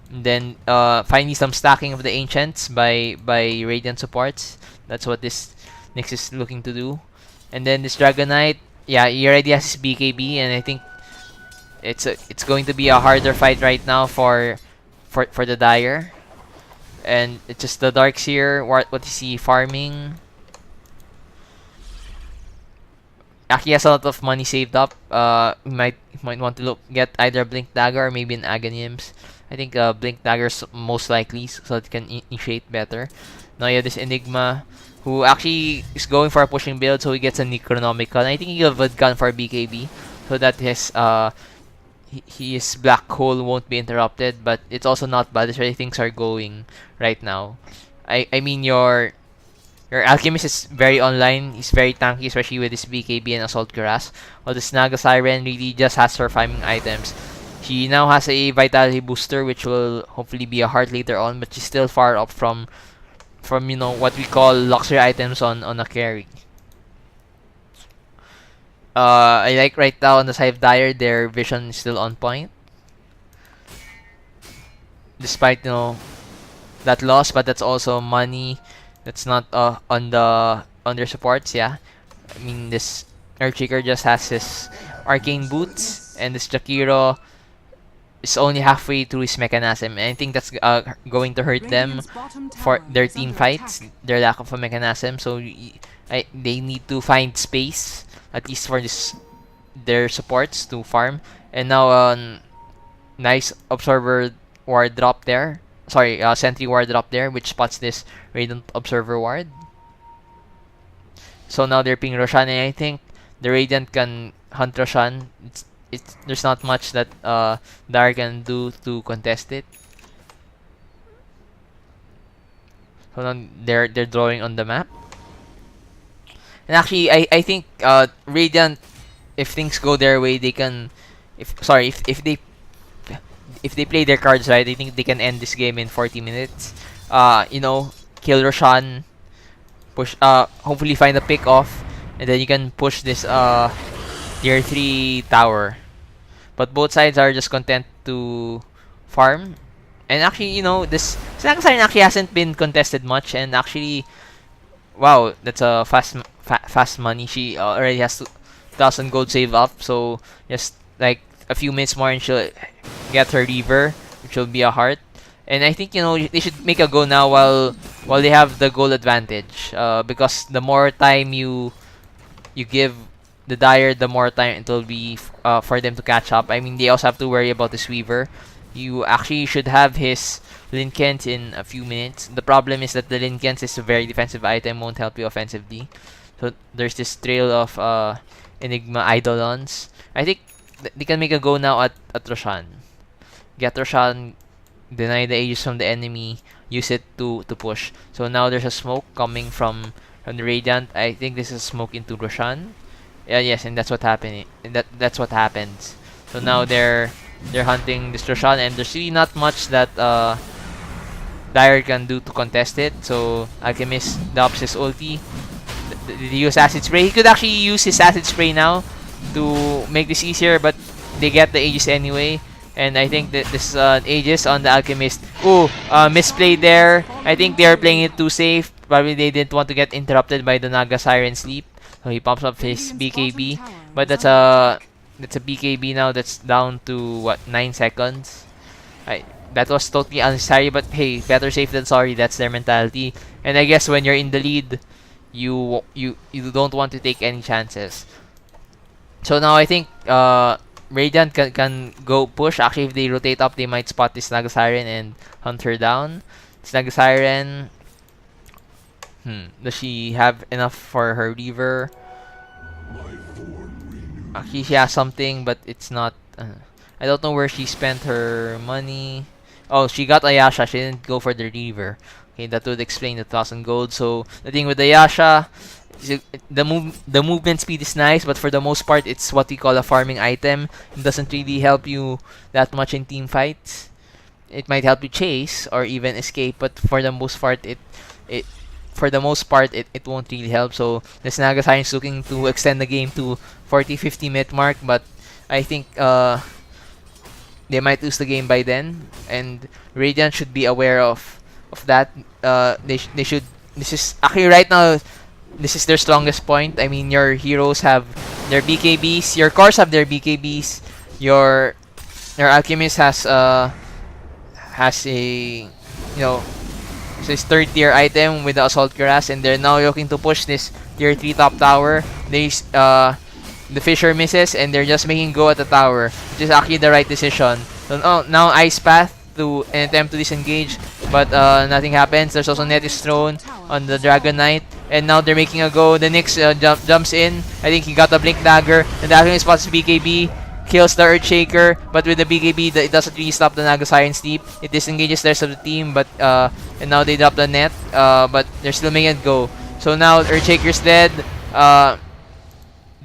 And then finally some stacking of the Ancients by Radiant supports. That's what this Nyx is looking to do. And then this Dragonite, yeah, he already has his BKB, and I think it's going to be a harder fight right now for the Dire. And it's just the Darks here. What is he farming? Actually has a lot of money saved up. He might want to get either Blink Dagger or maybe an Aghanim's. I think Blink Dagger's most likely, so it can initiate better. Now you have this Enigma, who actually is going for a pushing build, so he gets a Necronomicon. I think he'll have gone for BKB, so that his black hole won't be interrupted. But it's also not bad. That's where things are going right now. I mean your Alchemist is very online. He's very tanky, especially with his BKB and Assault Cuirass. While the Snaga Siren really just has her farming items. She now has a Vitality booster, which will hopefully be a heart later on, but she's still far up from you know what we call luxury items on a carry. I like right now on the side of Dire, their vision is still on point, despite that loss, but that's also money that's not on their supports. Yeah, I mean this Earthshaker just has his arcane boots, and this Jakiro is only halfway through his Mechanasm, and I think that's going to hurt them for their team fights, their lack of a Mechanasm. So they need to find space, at least for their supports to farm. And now nice Observer Ward drop there. Sorry, Sentry Ward drop there, which spots this Radiant Observer Ward. So now they're ping Roshan, and I think the Radiant can hunt Roshan. There's not much that Dar can do to contest it. So now they're drawing on the map. And actually, I think Radiant, if things go their way, they can. If they play their cards right, I think they can end this game in 40 minutes. Kill Roshan, push. Hopefully find a pick off, and then you can push this tier 3 tower. But both sides are just content to farm. And actually, this Snaga Siren actually hasn't been contested much. And actually, wow, that's a fast money. She already has 2,000 gold save up. So just like a few minutes more and she'll get her Reaver, which will be a heart. And I think they should make a go now while they have the goal advantage. Because the more time you give the Dire, the more time it will be for them to catch up. I mean, they also have to worry about this Weaver. You actually should have his Linkens in a few minutes. The problem is that the Linkens is a very defensive item, won't help you offensively. So there's this trail of Enigma Eidolons. I think they can make a go now at Roshan. Get Roshan, deny the Aegis from the enemy, use it to push. So now there's a smoke coming from the Radiant. I think this is smoke into Roshan. Yes, and that's what happened. That's what happens. So now they're hunting this Roshan, and there's really not much that Dire can do to contest it. So Alchemist drops his ulti. They use Acid Spray. He could actually use his Acid Spray now to make this easier, but they get the Aegis anyway. And I think that this Aegis on the Alchemist. Ooh, misplayed there. I think they are playing it too safe. Probably they didn't want to get interrupted by the Naga Siren sleep. So he pops up his BKB. But that's a BKB now that's down to what, 9 seconds. That was totally unnecessary, but hey, better safe than sorry. That's their mentality. And I guess when you're in the lead, you don't want to take any chances. So now I think Radiant can go push. Actually, if they rotate up, they might spot this Snaga Siren and hunt her down. Snaga Siren, does she have enough for her Reaver? Actually, she has something, but it's not. I don't know where she spent her money. Oh, she got Ayasha. She didn't go for the Reaver. Okay, that would explain the 1,000 gold. So the thing with Ayasha, the movement speed is nice, but for the most part, it's what we call a farming item. It doesn't really help you that much in team fights. It might help you chase or even escape, but for the most part, it won't really help. So the Snaga Siren is looking to extend the game to 40-50 minute mark, but I think they might lose the game by then, and Radiant should be aware of that. They should. This is actually right now. This is their strongest point. I mean, your heroes have their BKBs, your cores have their BKBs, your Alchemist has a his third tier item with the Assault Cuirass, and they're now looking to push this tier 3 top tower. The Fisher misses, and they're just making go at the tower, which is actually the right decision. So now Ice Path to an attempt to disengage, but nothing happens. There's also Net is thrown on the Dragon Knight, and now they're making a go. The Nyx jumps in. I think he got the Blink Dagger, and the Alchemist spots BKB. kills the Earthshaker, but with the BKB, it doesn't really stop the Naga Siren Steep. It disengages the rest of the team, but and now they drop the net, but they're still making it go. So now Earthshaker's dead.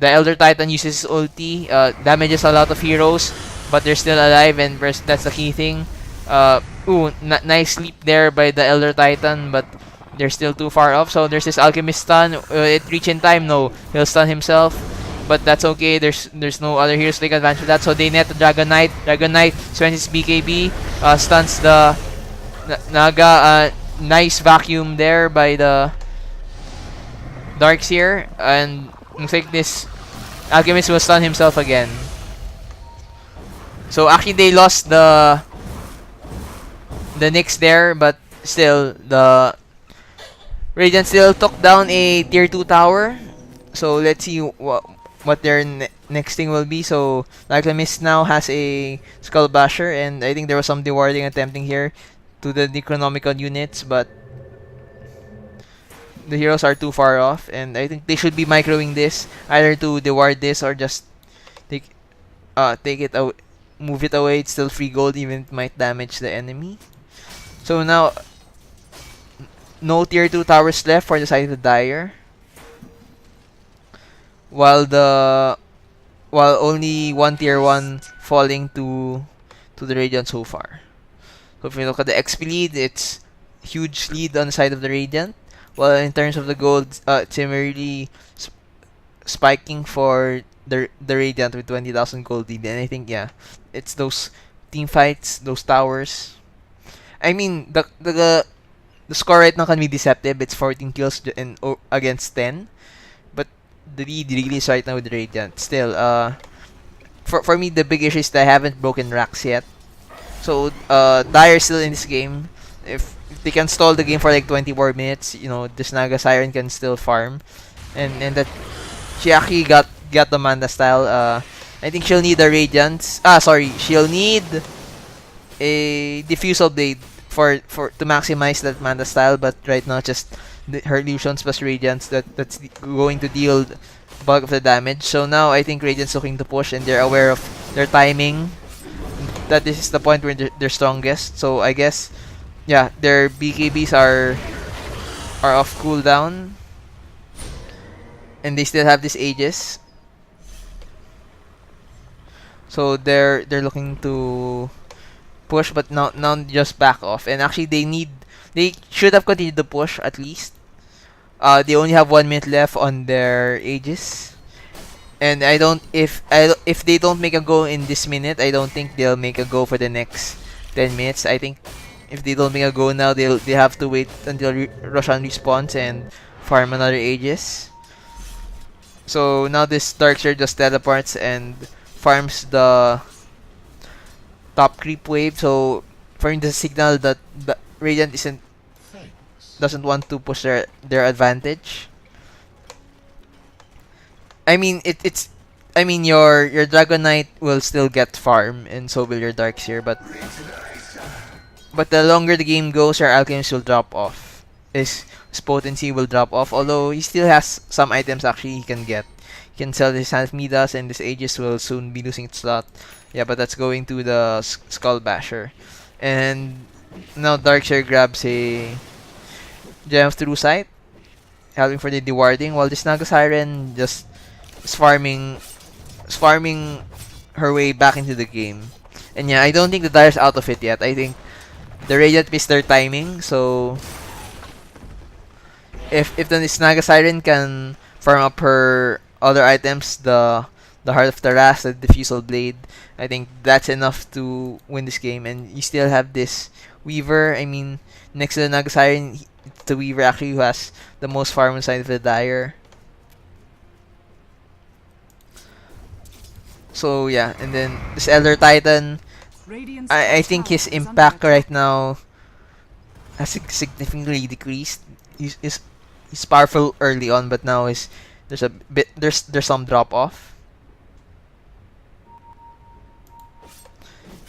The Elder Titan uses his ulti, damages a lot of heroes, but they're still alive, and that's the key thing. Nice sleep there by the Elder Titan, but they're still too far off. So there's this Alchemist stun. It reach in time? No, he'll stun himself. But that's okay. There's no other heroes to take advantage of that. So they net the Dragon Knight. Dragon Knight spends his BKB, stuns the Naga. Nice vacuum there by the Darkseer, and looks like this Alchemist will stun himself again. So actually they lost the Nyx there, but still the Radiant still took down a tier 2 tower. So let's see what their next thing will be. So Alchemist now has a Skull Basher, and I think there was some dewarding attempting here to the Necronomical units, but the heroes are too far off, and I think they should be microing this either to deward this or just take it out, move it away. It's still free gold, even if it might damage the enemy. So now no tier 2 towers left for the side of the Dire, while only one tier 1 falling to the Radiant so far. So if you look at the XP lead, it's huge lead on the side of the Radiant. Well, in terms of the gold, it's similarly spiking for the Radiant with 20,000 gold lead. And I think, yeah, it's those team fights, those towers. I mean, the score right now can be deceptive. It's 14 kills against 10. But the lead really is right now with the Radiant. Still, for me, the big issue is that I haven't broken racks yet. So, Dire still in this game. If they can stall the game for like 20 more minutes, you know, this Naga Siren can still farm, and that she actually got the Manda style. I think she'll need a Radiance. She'll need a Diffusal Blade to maximize that Manda style. But right now, just her illusions plus Radiance that's going to deal the bulk of the damage. So now I think Radiant's looking to push, and they're aware of their timing. That this is the point where they're strongest. So I guess, yeah, their BKBs are off cooldown, and they still have this Aegis. So they're looking to push, but now just back off. And actually they should have continued to push at least. They only have 1 minute left on their Aegis. And if they don't make a go in this minute, I don't think they'll make a go for the next 10 minutes. I think if they don't make a go now, they have to wait until Roshan respawns and farm another Aegis. So now this Darkseer just teleports and farms the top creep wave. So for the signal that the Radiant doesn't want to push their advantage. I mean, your Dragon Knight will still get farm, and so will your Darkseer, but the longer the game goes, your Alchemist will drop off. His potency will drop off, although he still has some items actually he can get. He can sell his Half Midas, and this Aegis will soon be losing its slot. Yeah, but that's going to the Skull Basher. And now Darkseer grabs a Gem of True Sight, helping for the dewarding, while this Naga Siren just is farming her way back into the game. And yeah, I don't think the Dire's out of it yet. I think the Radiant missed their timing, so if the Naga Siren can farm up her other items, the Heart of Taras, the Diffusal Blade, I think that's enough to win this game. And you still have this Weaver. I mean, next to the Naga Siren, it's the Weaver actually who has the most farm inside of the Dire. So yeah, and then this Elder Titan, I think his impact right now has significantly decreased. He's powerful early on, but now there's some drop off.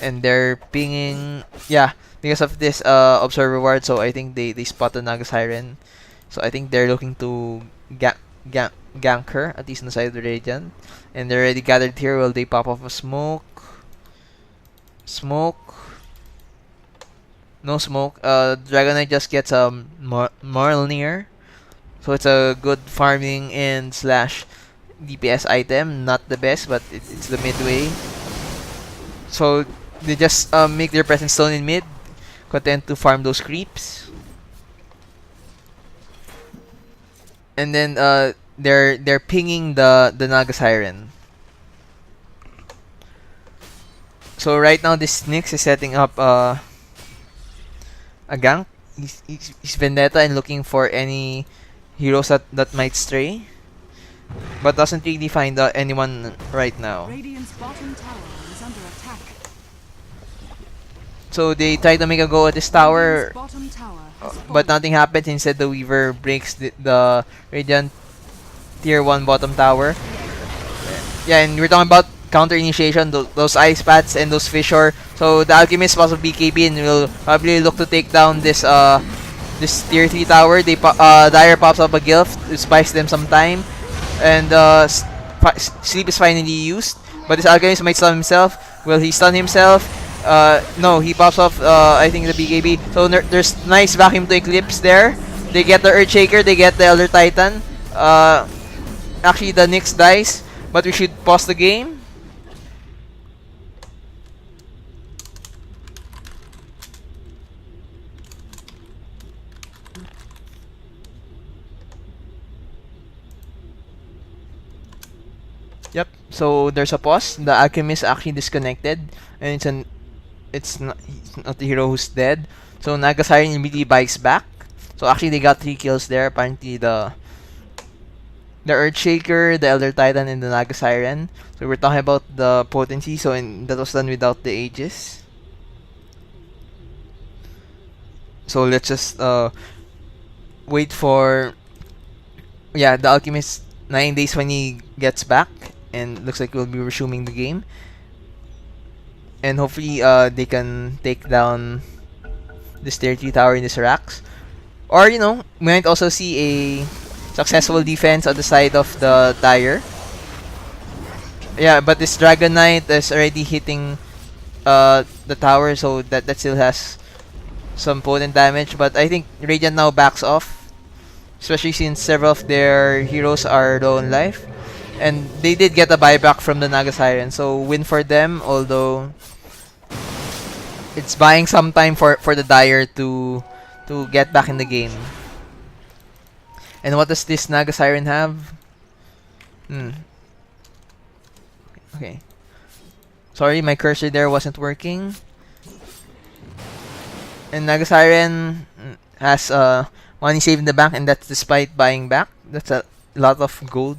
And they're pinging, yeah, because of this observer ward. So I think they spot the Naga Siren. So I think they're looking to gank her, at least on the side of the Radiant. And they're already gathered here while they pop off a smoke. Smoke. No smoke. Dragon Knight just gets a Marlnear. So it's a good farming and slash DPS item. Not the best, but it's the midway. So they just make their presence known in mid. Content to farm those creeps. And then they're pinging the Naga Siren. So right now this Nyx is setting up a gank. He's Vendetta and looking for any heroes that might stray, but doesn't really find anyone right now. Radiant's bottom tower is under attack. So they try to make a go at this tower, Radiant's bottom tower has but fallen. nothing happens. Instead, the Weaver breaks the Radiant tier 1 bottom tower. Yeah, and we're talking about counter initiation, those ice paths and those fissure. So the Alchemist was of BKB and will probably look to take down this this tier 3 tower. Dire pops up a Gilf to spice them some time, and sleep is finally used. But this Alchemist might stun himself. Will he stun himself? No, he pops off I think the BKB. So there's nice vacuum to Eclipse there. They get the Earthshaker, they get the Elder Titan. Actually the Nyx dies, but we should pause the game. Yep. So there's a pause. The Alchemist actually disconnected, and it's not the hero who's dead. So Naga Siren immediately bites back. So actually they got 3 kills there. Apparently the Earthshaker, the Elder Titan, and the Naga Siren. So we're talking about the potency. So that was done without the Aegis. So let's just wait for the Alchemist 9 days when he gets back, and looks like we'll be resuming the game. And hopefully they can take down this tier 3 tower in this racks. Or we might also see a successful defense on the side of the Dire. Yeah, but this Dragon Knight is already hitting the tower, so that still has some potent damage. But I think Radiant now backs off, especially since several of their heroes are low on life. And they did get a buyback from the Naga Siren, so win for them, although it's buying some time for the Dire to get back in the game. And what does this Naga Siren have? Okay. Sorry, my cursor there wasn't working. And Naga Siren has money saved in the bank, and that's despite buying back. That's a lot of gold.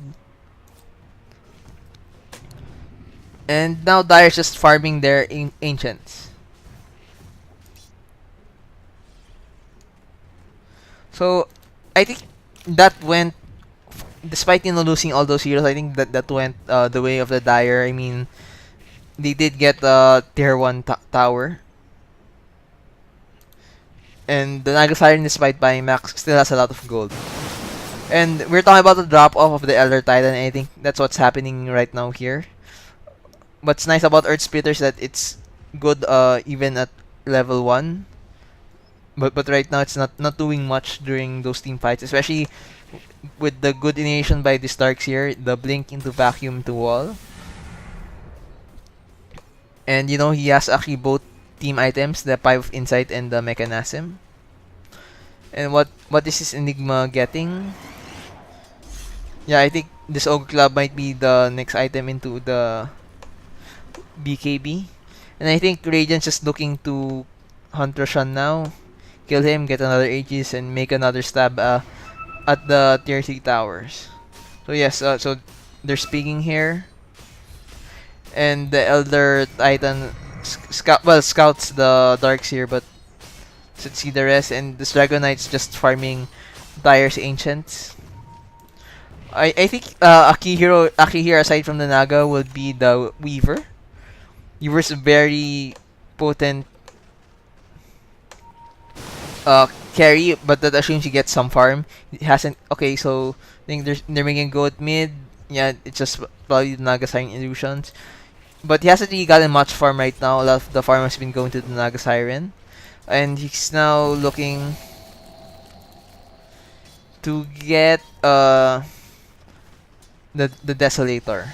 And now Dire's just farming their ancients. So I think that went, despite losing all those heroes, I think that went the way of the Dire. I mean, they did get a tier 1 tower. And the Naga Siren, despite buying max, still has a lot of gold. And we're talking about the drop off of the Elder Titan, and I think that's what's happening right now here. What's nice about Earth Splitters that it's good even at level 1. But right now it's not doing much during those team fights, especially with the good initiation by the Starks here, the blink into vacuum to wall. And he has actually both team items, the Pipe of Insight and the Mechanasm. And what is this Enigma getting? Yeah, I think this Ogre Club might be the next item into the BKB. And I think Radiant's just looking to hunt Roshan now, kill him, get another Aegis, and make another stab at the tier 3 towers. So yes, so they're speaking here. And the Elder Titan scouts the Darks here, but should see the rest. And this Dragon Knight's just farming Dire's Ancients. I think a key hero here aside from the Naga would be the Weaver. Weaver's a very potent carry, but that assumes he gets some farm. He hasn't. Okay, so I think they're making go at mid. Yeah, it's just probably the Naga Siren illusions. But he hasn't really gotten much farm right now. A lot of the farm has been going to the Naga Siren. And he's now looking to get the Desolator.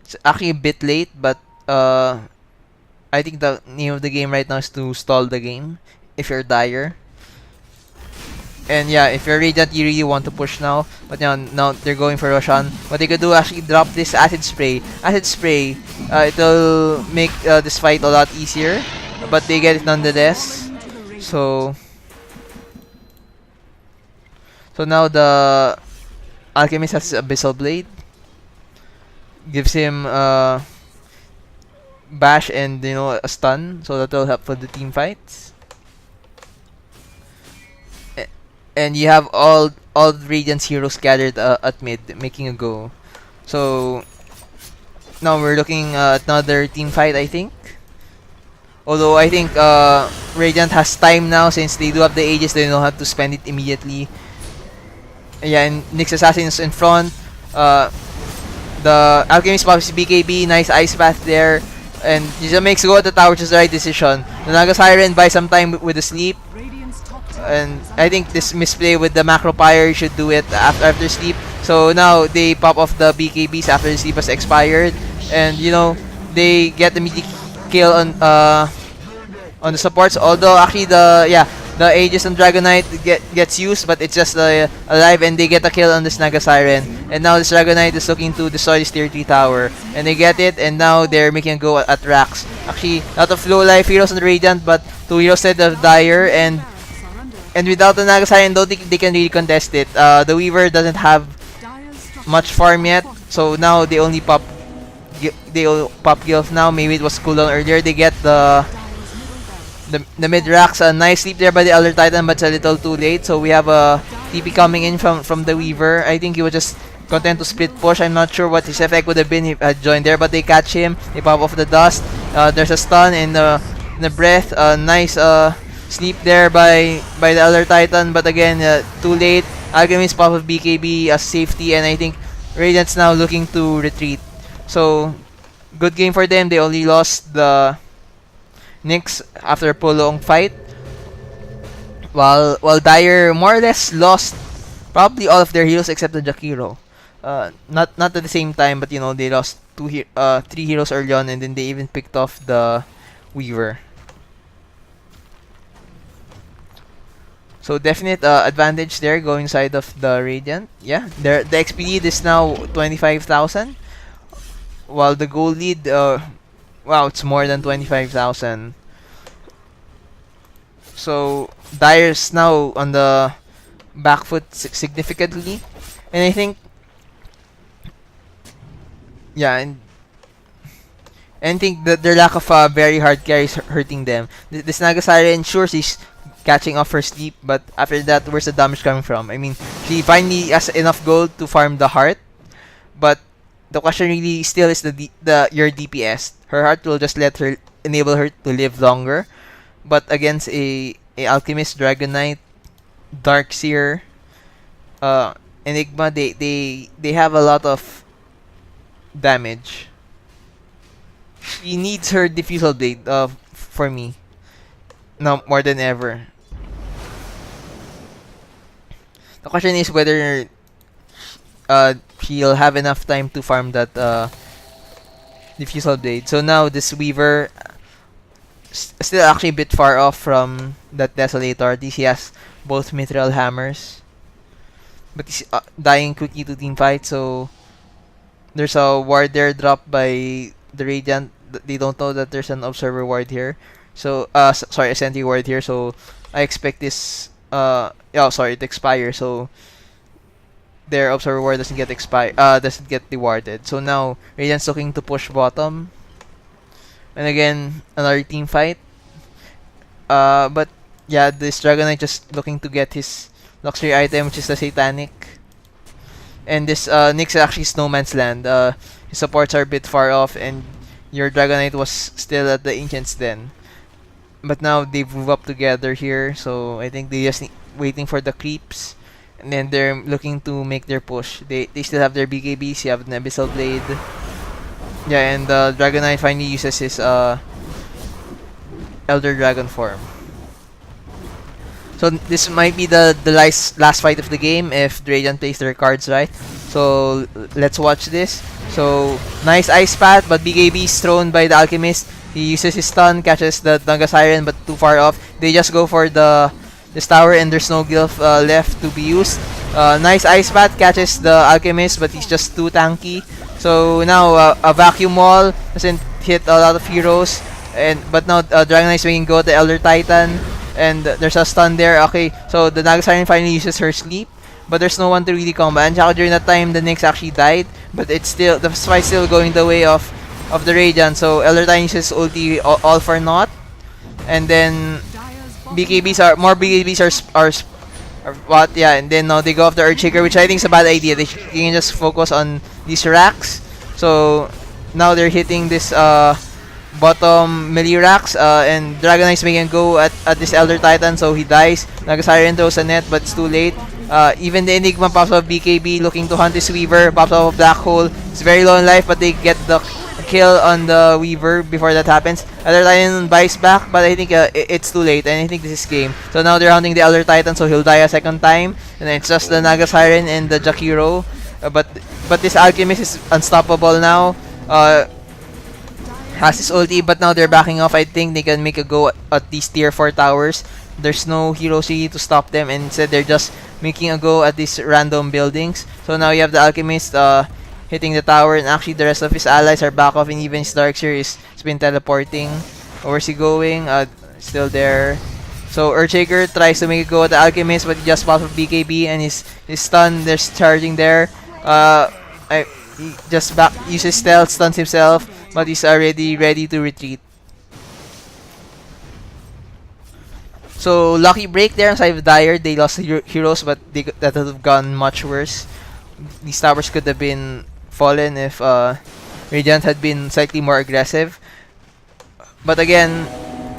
It's actually a bit late, but I think the name of the game right now is to stall the game if you're Dire. And yeah, if you're Radiant, you really want to push now. But now they're going for Roshan. What they could do actually drop this Acid Spray. Acid Spray, it'll make this fight a lot easier. But they get it nonetheless. So now the Alchemist has Abyssal Blade. Gives him bash and a stun, so that will help for the team fights. And you have all Radiant's heroes gathered at mid, making a go. So now we're looking at another team fight, I think. Although I think Radiant has time now since they do have the Aegis, they don't have to spend it immediately. Yeah, and Nyx Assassin is in front. The Alchemist pops BKB, nice Ice Path there. And he just makes go at the tower, which is the right decision. The Naga Siren buys some time with the sleep. And I think this misplay with the Macro Pyre should do it after sleep. So now they pop off the BKBs after the sleep has expired. And they get the immediate kill on the supports. Although actually the Aegis and Dragonite gets used, but it's just alive, and they get a kill on this Naga Siren. And now this Dragonite is looking to destroy this tier 3 tower. And they get it, and now they're making a go at Rax. Actually, a lot of low life heroes on the Radiant, but 2 heroes instead of Dire, and without the Naga Siren, don't think they can really contest it. The Weaver doesn't have much farm yet, so now they only pop Gilf now. Maybe it was cooldown earlier. They get the mid racks. A nice sleep there by the Elder Titan, but it's a little too late. So we have a TP coming in from the Weaver. I think he was just content to split push. I'm not sure what his effect would have been if he had joined there, but they catch him. They pop off the dust. There's a stun in the breath. Nice sleep there by the Elder Titan, but again too late. Alchemist pop of BKB as safety, and I think Radiant's now looking to retreat. So good game for them. They only lost the Nyx after a prolonged fight, while Dire more or less lost probably all of their heroes except the Jakiro. Not at the same time, but they lost 3 heroes early on, and then they even picked off the Weaver. So definite advantage there going side of the Radiant. Yeah, the XP lead is now 25,000, while the gold lead, wow, it's more than 25,000. So Dire's now on the back foot significantly, and I think, yeah, and I think that their lack of very hard carry is hurting them. This Naga Siren ensures he's catching off her sleep, but after that, where's the damage coming from? I mean, she finally has enough gold to farm the heart, but the question really still is your DPS. Her heart will just enable her to live longer, but against a Alchemist, Dragonite, Darkseer, Enigma, they have a lot of damage. She needs her Diffusal Blade for me now more than ever. The question is whether she'll have enough time to farm that Diffusal Blade. So now this Weaver still actually a bit far off from that Desolator. At least he has both Mithril Hammers, but he's dying quickly to team fight. So there's a ward there dropped by the Radiant. They don't know that there's an Observer ward here. So sorry, a Sentry ward here. So I expect this it expires. So their Observer ward doesn't get rewarded. So now Radiant's looking to push bottom. And again, another team fight. But yeah, this Dragonite just looking to get his luxury item, which is the Satanic. And this Nyx is actually Snowman's Land. His supports are a bit far off, and your Dragonite was still at the Ancient's Den. but now they've moved up together here, so I think they just waiting for the creeps, and then they're looking to make their push. They still have their BKBs. You have an Abyssal Blade. Yeah, and Dragon Knight finally uses his Elder Dragon form. So this might be the last fight of the game if Radiant plays their cards right. So let's watch this. So nice Ice Path, but BKB is thrown by the Alchemist. He uses his stun, catches the Naga Siren, but too far off. They just go for this tower, and there's no Gilf left to be used. Nice Ice Path, catches the Alchemist, but he's just too tanky. So now a Vacuum Wall doesn't hit a lot of heroes, but now Dragon Knight is making go to Elder Titan, and there's a stun there. Okay, so the Naga Siren finally uses her sleep, but there's no one to really combat. And during that time, the Nyx actually died, but it's still the fight's still going the way of the Radiant. So Elder Titan uses ulti all for naught, and then more BKBs are what? Yeah, and then now they go after Earthshaker, which I think is a bad idea. They can just focus on these racks. So now they're hitting this bottom melee racks, and Dragon Knight is making a go at this Elder Titan, so he dies. Naga Siren throws a net, but it's too late. Even the Enigma pops up BKB, looking to hunt this Weaver, pops up a Black Hole. It's very low in life, but they get the kill on the Weaver before that happens. Elder Titan buys back, but I think it's too late, and I think this is game. So now they're hunting the Elder Titan, so he'll die a second time, and then it's just the Naga Siren and the Jakiro. But this Alchemist is unstoppable now. Has his ulti, but now they're backing off. I think they can make a go at these tier 4 towers. There's no heroes really to stop them, and instead they're just making a go at these random buildings. So now you have the Alchemist hitting the tower, and actually the rest of his allies are back off, and even his Darkseer has been teleporting. Where's he going? Still there. So Earthshaker tries to make a go at the Alchemist, but he just pops up BKB, and his stun, there's charging there. He just uses stealth, stuns himself, but he's already ready to retreat. So lucky break there on side of Dire. They lost heroes, but that would have gone much worse. These towers could have been fallen if Radiant had been slightly more aggressive. But again,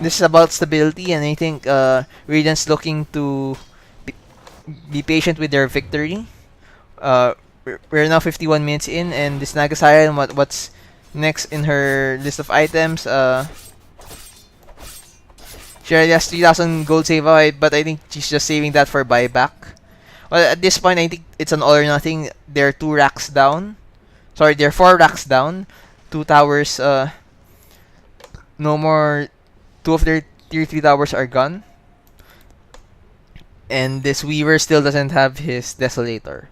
this is about stability, and I think Radiant's looking to be patient with their victory. We're now 51 minutes in, and this Naga Siren, what's next in her list of items? She already has 3,000 gold save out, but I think she's just saving that for buyback. Well, at this point, I think it's an all or nothing. They're 2 racks down. Sorry, they're 4 racks down. 2 towers, no more. 2 of their tier 3 towers are gone. And this Weaver still doesn't have his Desolator.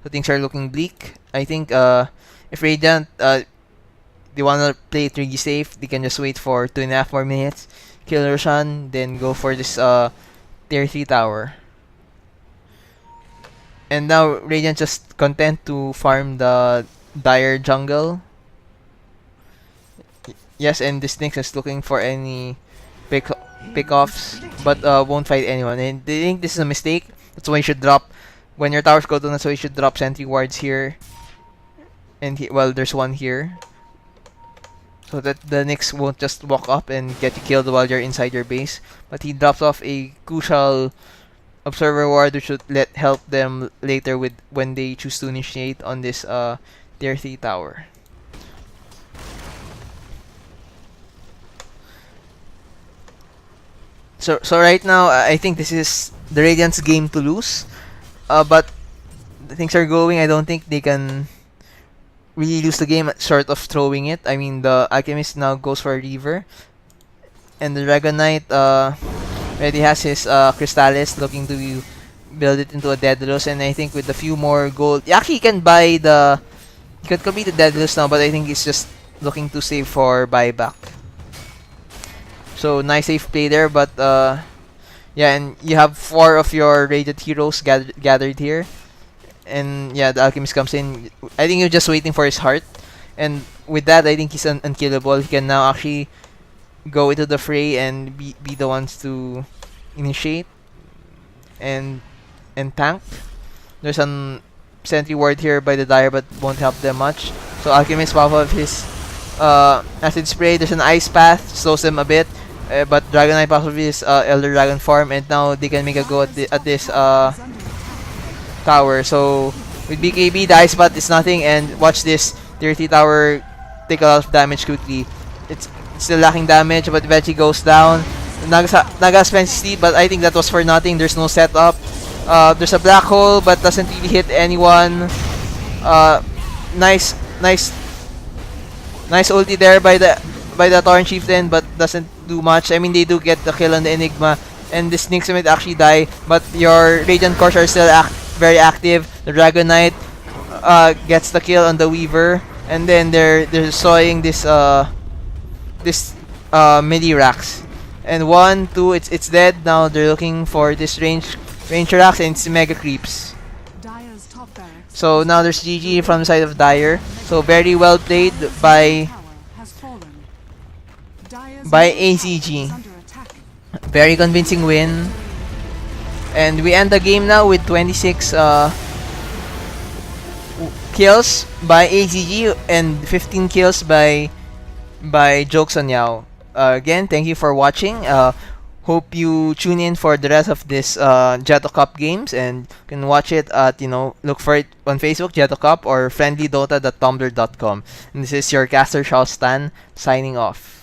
So things are looking bleak. I think if Radiant they wanna play it really safe, they can just wait for 2.5 more minutes, kill Roshan, then go for this tier 3 tower. And now Radiant just content to farm the Dire jungle. Yes, and this Nyx is looking for any pick-offs, but won't fight anyone. And they think this is a mistake. That's why you should drop. When your towers go down, that's why you should drop sentry wards here. And well, there's one here, so that the Nyx won't just walk up and get you killed while you're inside your base. But he drops off a crucial observer ward, which should help them later with when they choose to initiate on this tier 3 tower. So right now, I think this is the Radiant's game to lose. But things are going. I don't think they can really lose the game short of throwing it. I mean, the Alchemist now goes for a Reaver, and the Dragon Knight already has his Crystallis, looking to build it into a Daedalus. And I think with a few more gold, actually he can buy he can complete the Daedalus now, but I think he's just looking to save for buyback. So nice safe play there, but yeah, and you have 4 of your Radiant heroes gathered here. And yeah, the Alchemist comes in. I think you're just waiting for his heart. And with that, I think he's unkillable. He can now actually go into the fray and be the ones to initiate and tank. There's an sentry ward here by the Dire, but won't help them much. So Alchemist pop up his acid spray. There's an ice path, slows them a bit. but Dragonite possibly is Elder Dragon form, and now they can make a go at this tower. So with BKB, the Ice Path is nothing, and watch this Dirty Tower take a lot of damage quickly. It's still lacking damage, but eventually goes down. Naga spends sleep, but I think that was for nothing. There's no setup. There's a black hole, but doesn't really hit anyone. Nice ulti there by the Torrent Chieftain, but doesn't do much. I mean, they do get the kill on the Enigma, and the Snakes might actually die, but your Radiant Cores are still very active. The Dragon Knight gets the kill on the Weaver, and then they're destroying this midi racks. And 1, 2, it's dead. Now they're looking for this range racks, and it's mega creeps. Dire's top barracks. So now there's GG from the side of Dire. So very well played by Tower has fallen. Dire's by middle tower AZG. is under attack. Very convincing win. And we end the game now with 26 kills by AZG and 15 kills by Jokes on Yao. Again, thank you for watching. Hope you tune in for the rest of this Jeto Cup games, and you can watch it at, look for it on Facebook, Jeto Cup, or friendlydota.tumblr.com. And this is your caster Charles Stan signing off.